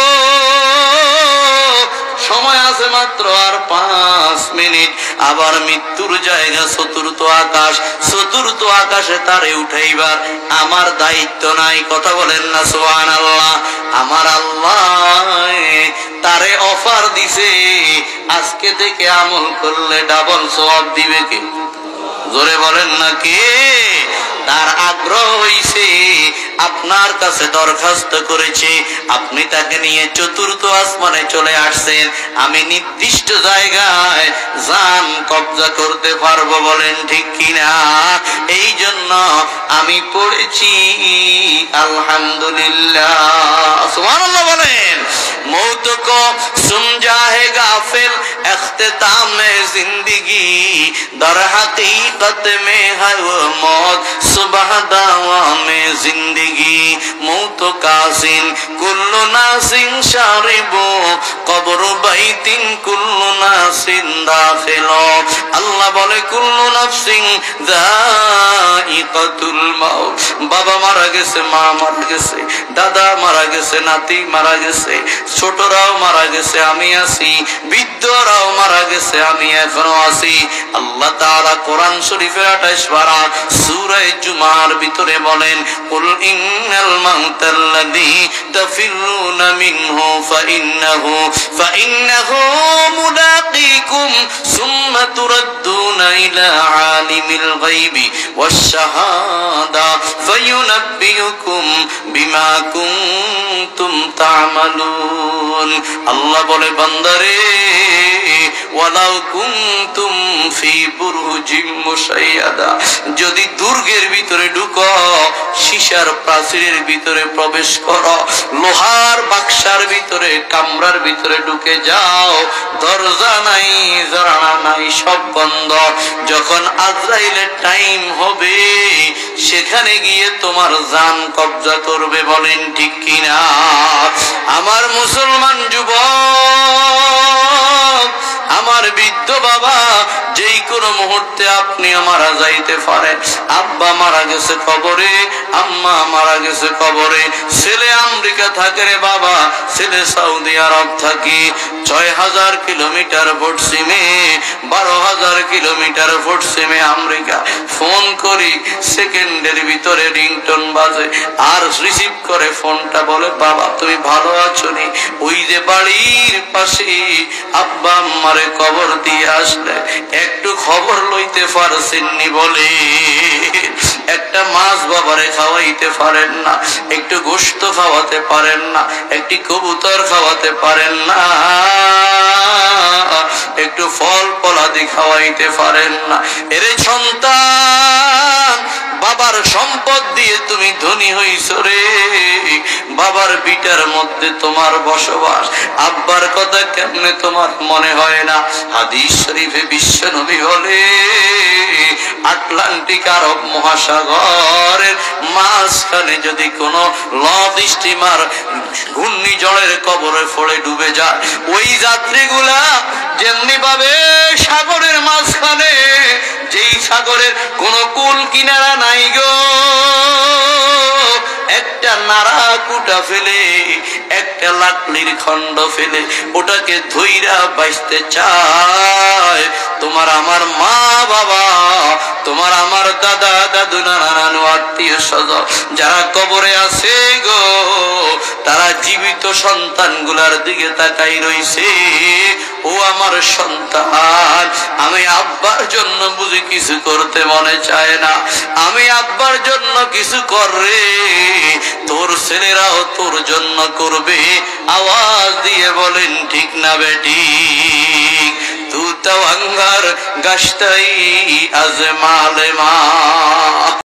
[SPEAKER 1] সময় আছে মাত্র আর 5 মিনিট। আবার মৃত্যুর জায়গা চতুর্থ আকাশ, চতুর্থ আকাশে তারে উঠাইবার আমার দায়িত্ব নাই। কথা বলেন না সুবহানাল্লাহ? আমার আল্লাহ তারে অফার দিছে, আজকে থেকে আমল করলে ডাবল সওয়াব দিবে কে? জোরে বলেন না কে? তার আগ্রহ হইছে, আপনার কাছে দরখাস্ত করেছে, আপনি তাকে নিয়ে চতুর্থ আসমানে চলে আসছেন, আমি নির্দিষ্ট জায়গায় জান কবজা করতে পারবো। বলেন ঠিক কিনা? এই জন্য আমি পড়েছি আলহামদুলিল্লাহ। সুবহানাল্লাহ বলেন। मौत को सुन जाए गाफिल इख्तिताम जिंदगी, दर हकीकत में है वो मौत सुबह दावा में जिंदगी। मौत कासिन कुल्लु नासिन शारिबो, कब्र बैतिन कुल्लु नासिन दाखिलो। अल्लाह बोले कुल्लु नफ्सिन जाइकातुल मौत। बाबा मारा गेছে, মা মারা গেছে, দাদা মারা গেছে, নাতি মারা গেছে, ছোটরাও মারা গেছে, আমি আছি, বৃদ্ধরাও মারা গেছে, আমি এখনো আছি। আল্লাহ তাআলা কোরআন শরীফের 28 পারা সূরা জুমার ভিতরে বলেন, কুল ইন্নাল মাউতাল্লাযী তাফিরুনা মিনহু ফাইন্নাহু মুলাকীকুম সুম্মা তুরাদ্দুনা ইলা আলিমিল গায়বি ওয়াশ শাহাদা ফায়ুনাব্বিউকুম বিমা কুনতুম তা'মালুন। আল্লাহ বলে, বান্দারে, ওয়ালাউ কুনতুম ফি বুরুজিম মুশাইয়াদা, যদি দুর্গের ভিতরে ঢুকো, সীসার প্রাচীরের ভিতরে প্রবেশ করো, লোহার বাক্সার ভিতরে, কামরার ভিতরে ঢুকে যাও, দরজা নাই, জানালা নাই, সব বন্ধ। যখন আজরাইলের টাইম হবে, সেখানে গিয়ে তোমার জান কবজা করবে। বলেন ঠিক কিনা? আমার মুসলমান যুবক, আমার বৃদ্ধ বাবা, যেই কোনো মুহূর্তে আপনি মারা যাইতে পারেন। আব্বা মারা গেছে কবরে, আম্মা মারা গেছে কবরে, ছেলে আমেরিকা থাকে রে বাবা, ছেলে সৌদি আরব থাকে, 6000 কিলোমিটার পশ্চিমে, 12000 কিলোমিটার পশ্চিমে আমেরিকা। ফোন করি, সেকেন্ডের ভিতরে রিংটোন বাজে, আর রিসিভ করে ফোনটা, বলে, বাবা তুমি ভালো আছো নি? ওই যে বাড়ির পাশে আব্বা আম্মারে কবর দিয়ে আসলে একটু খবর লইতে পারছেননি? বলে একটা মাছ বাবারে খাওয়াইতে পারেন না, একটু গোশত খাওয়াতে পারেন না, একটি কবুতর খাওয়াতে পারেন না, একটু ফল ফলাদি খাওয়াইতে পারেন না। এরে সন্তান, বাবার সম্পদ দিয়ে তুমি ধনী হইছো রে, বাবার বিটার মধ্যে তোমার বসবাস, আব্বার কথা কেমনে তোমার মনে হয় না? হাদিস শরীফে বিশ্ব নবী বলে, আটলান্টিক আরব মহাসাগরের মাঝখানে যদি কোনো লঞ্চ স্টিমার ঘূর্ণিঝড়ের কবরে পড়ে ডুবে যায়, ওই যাত্রীগুলা যেমনি ভাবে সাগরের মাঝখানে, যেই সাগরের কোনো কুল কিনারা নাই গো, একটা নাড়া কুটা ফেলে, একটা লাকড়ির খণ্ড ফেলে ওটাকে ধইরা বাঁচতে চায়। তোমার আমার মা বাবা, তোমার আমার দাদা দাদু নানা নানু আত্মীয় স্বজন যারা কবরে আছে গো, তারা জীবিত সন্তানগুলার দিকে তাকাই রইছে। ও আমার সন্তান, আমি আব্বার জন্য বুঝি কিছু করতে মনে চায় না, আমি আব্বার জন্য কিছু কর রে, তোর ছেলেরাও তোর জন্য করবে। আওয়াজ দিয়ে বলেন ঠিক না বেটি? তু তওয়াঙ্গার গাশতাই আজ মালে মা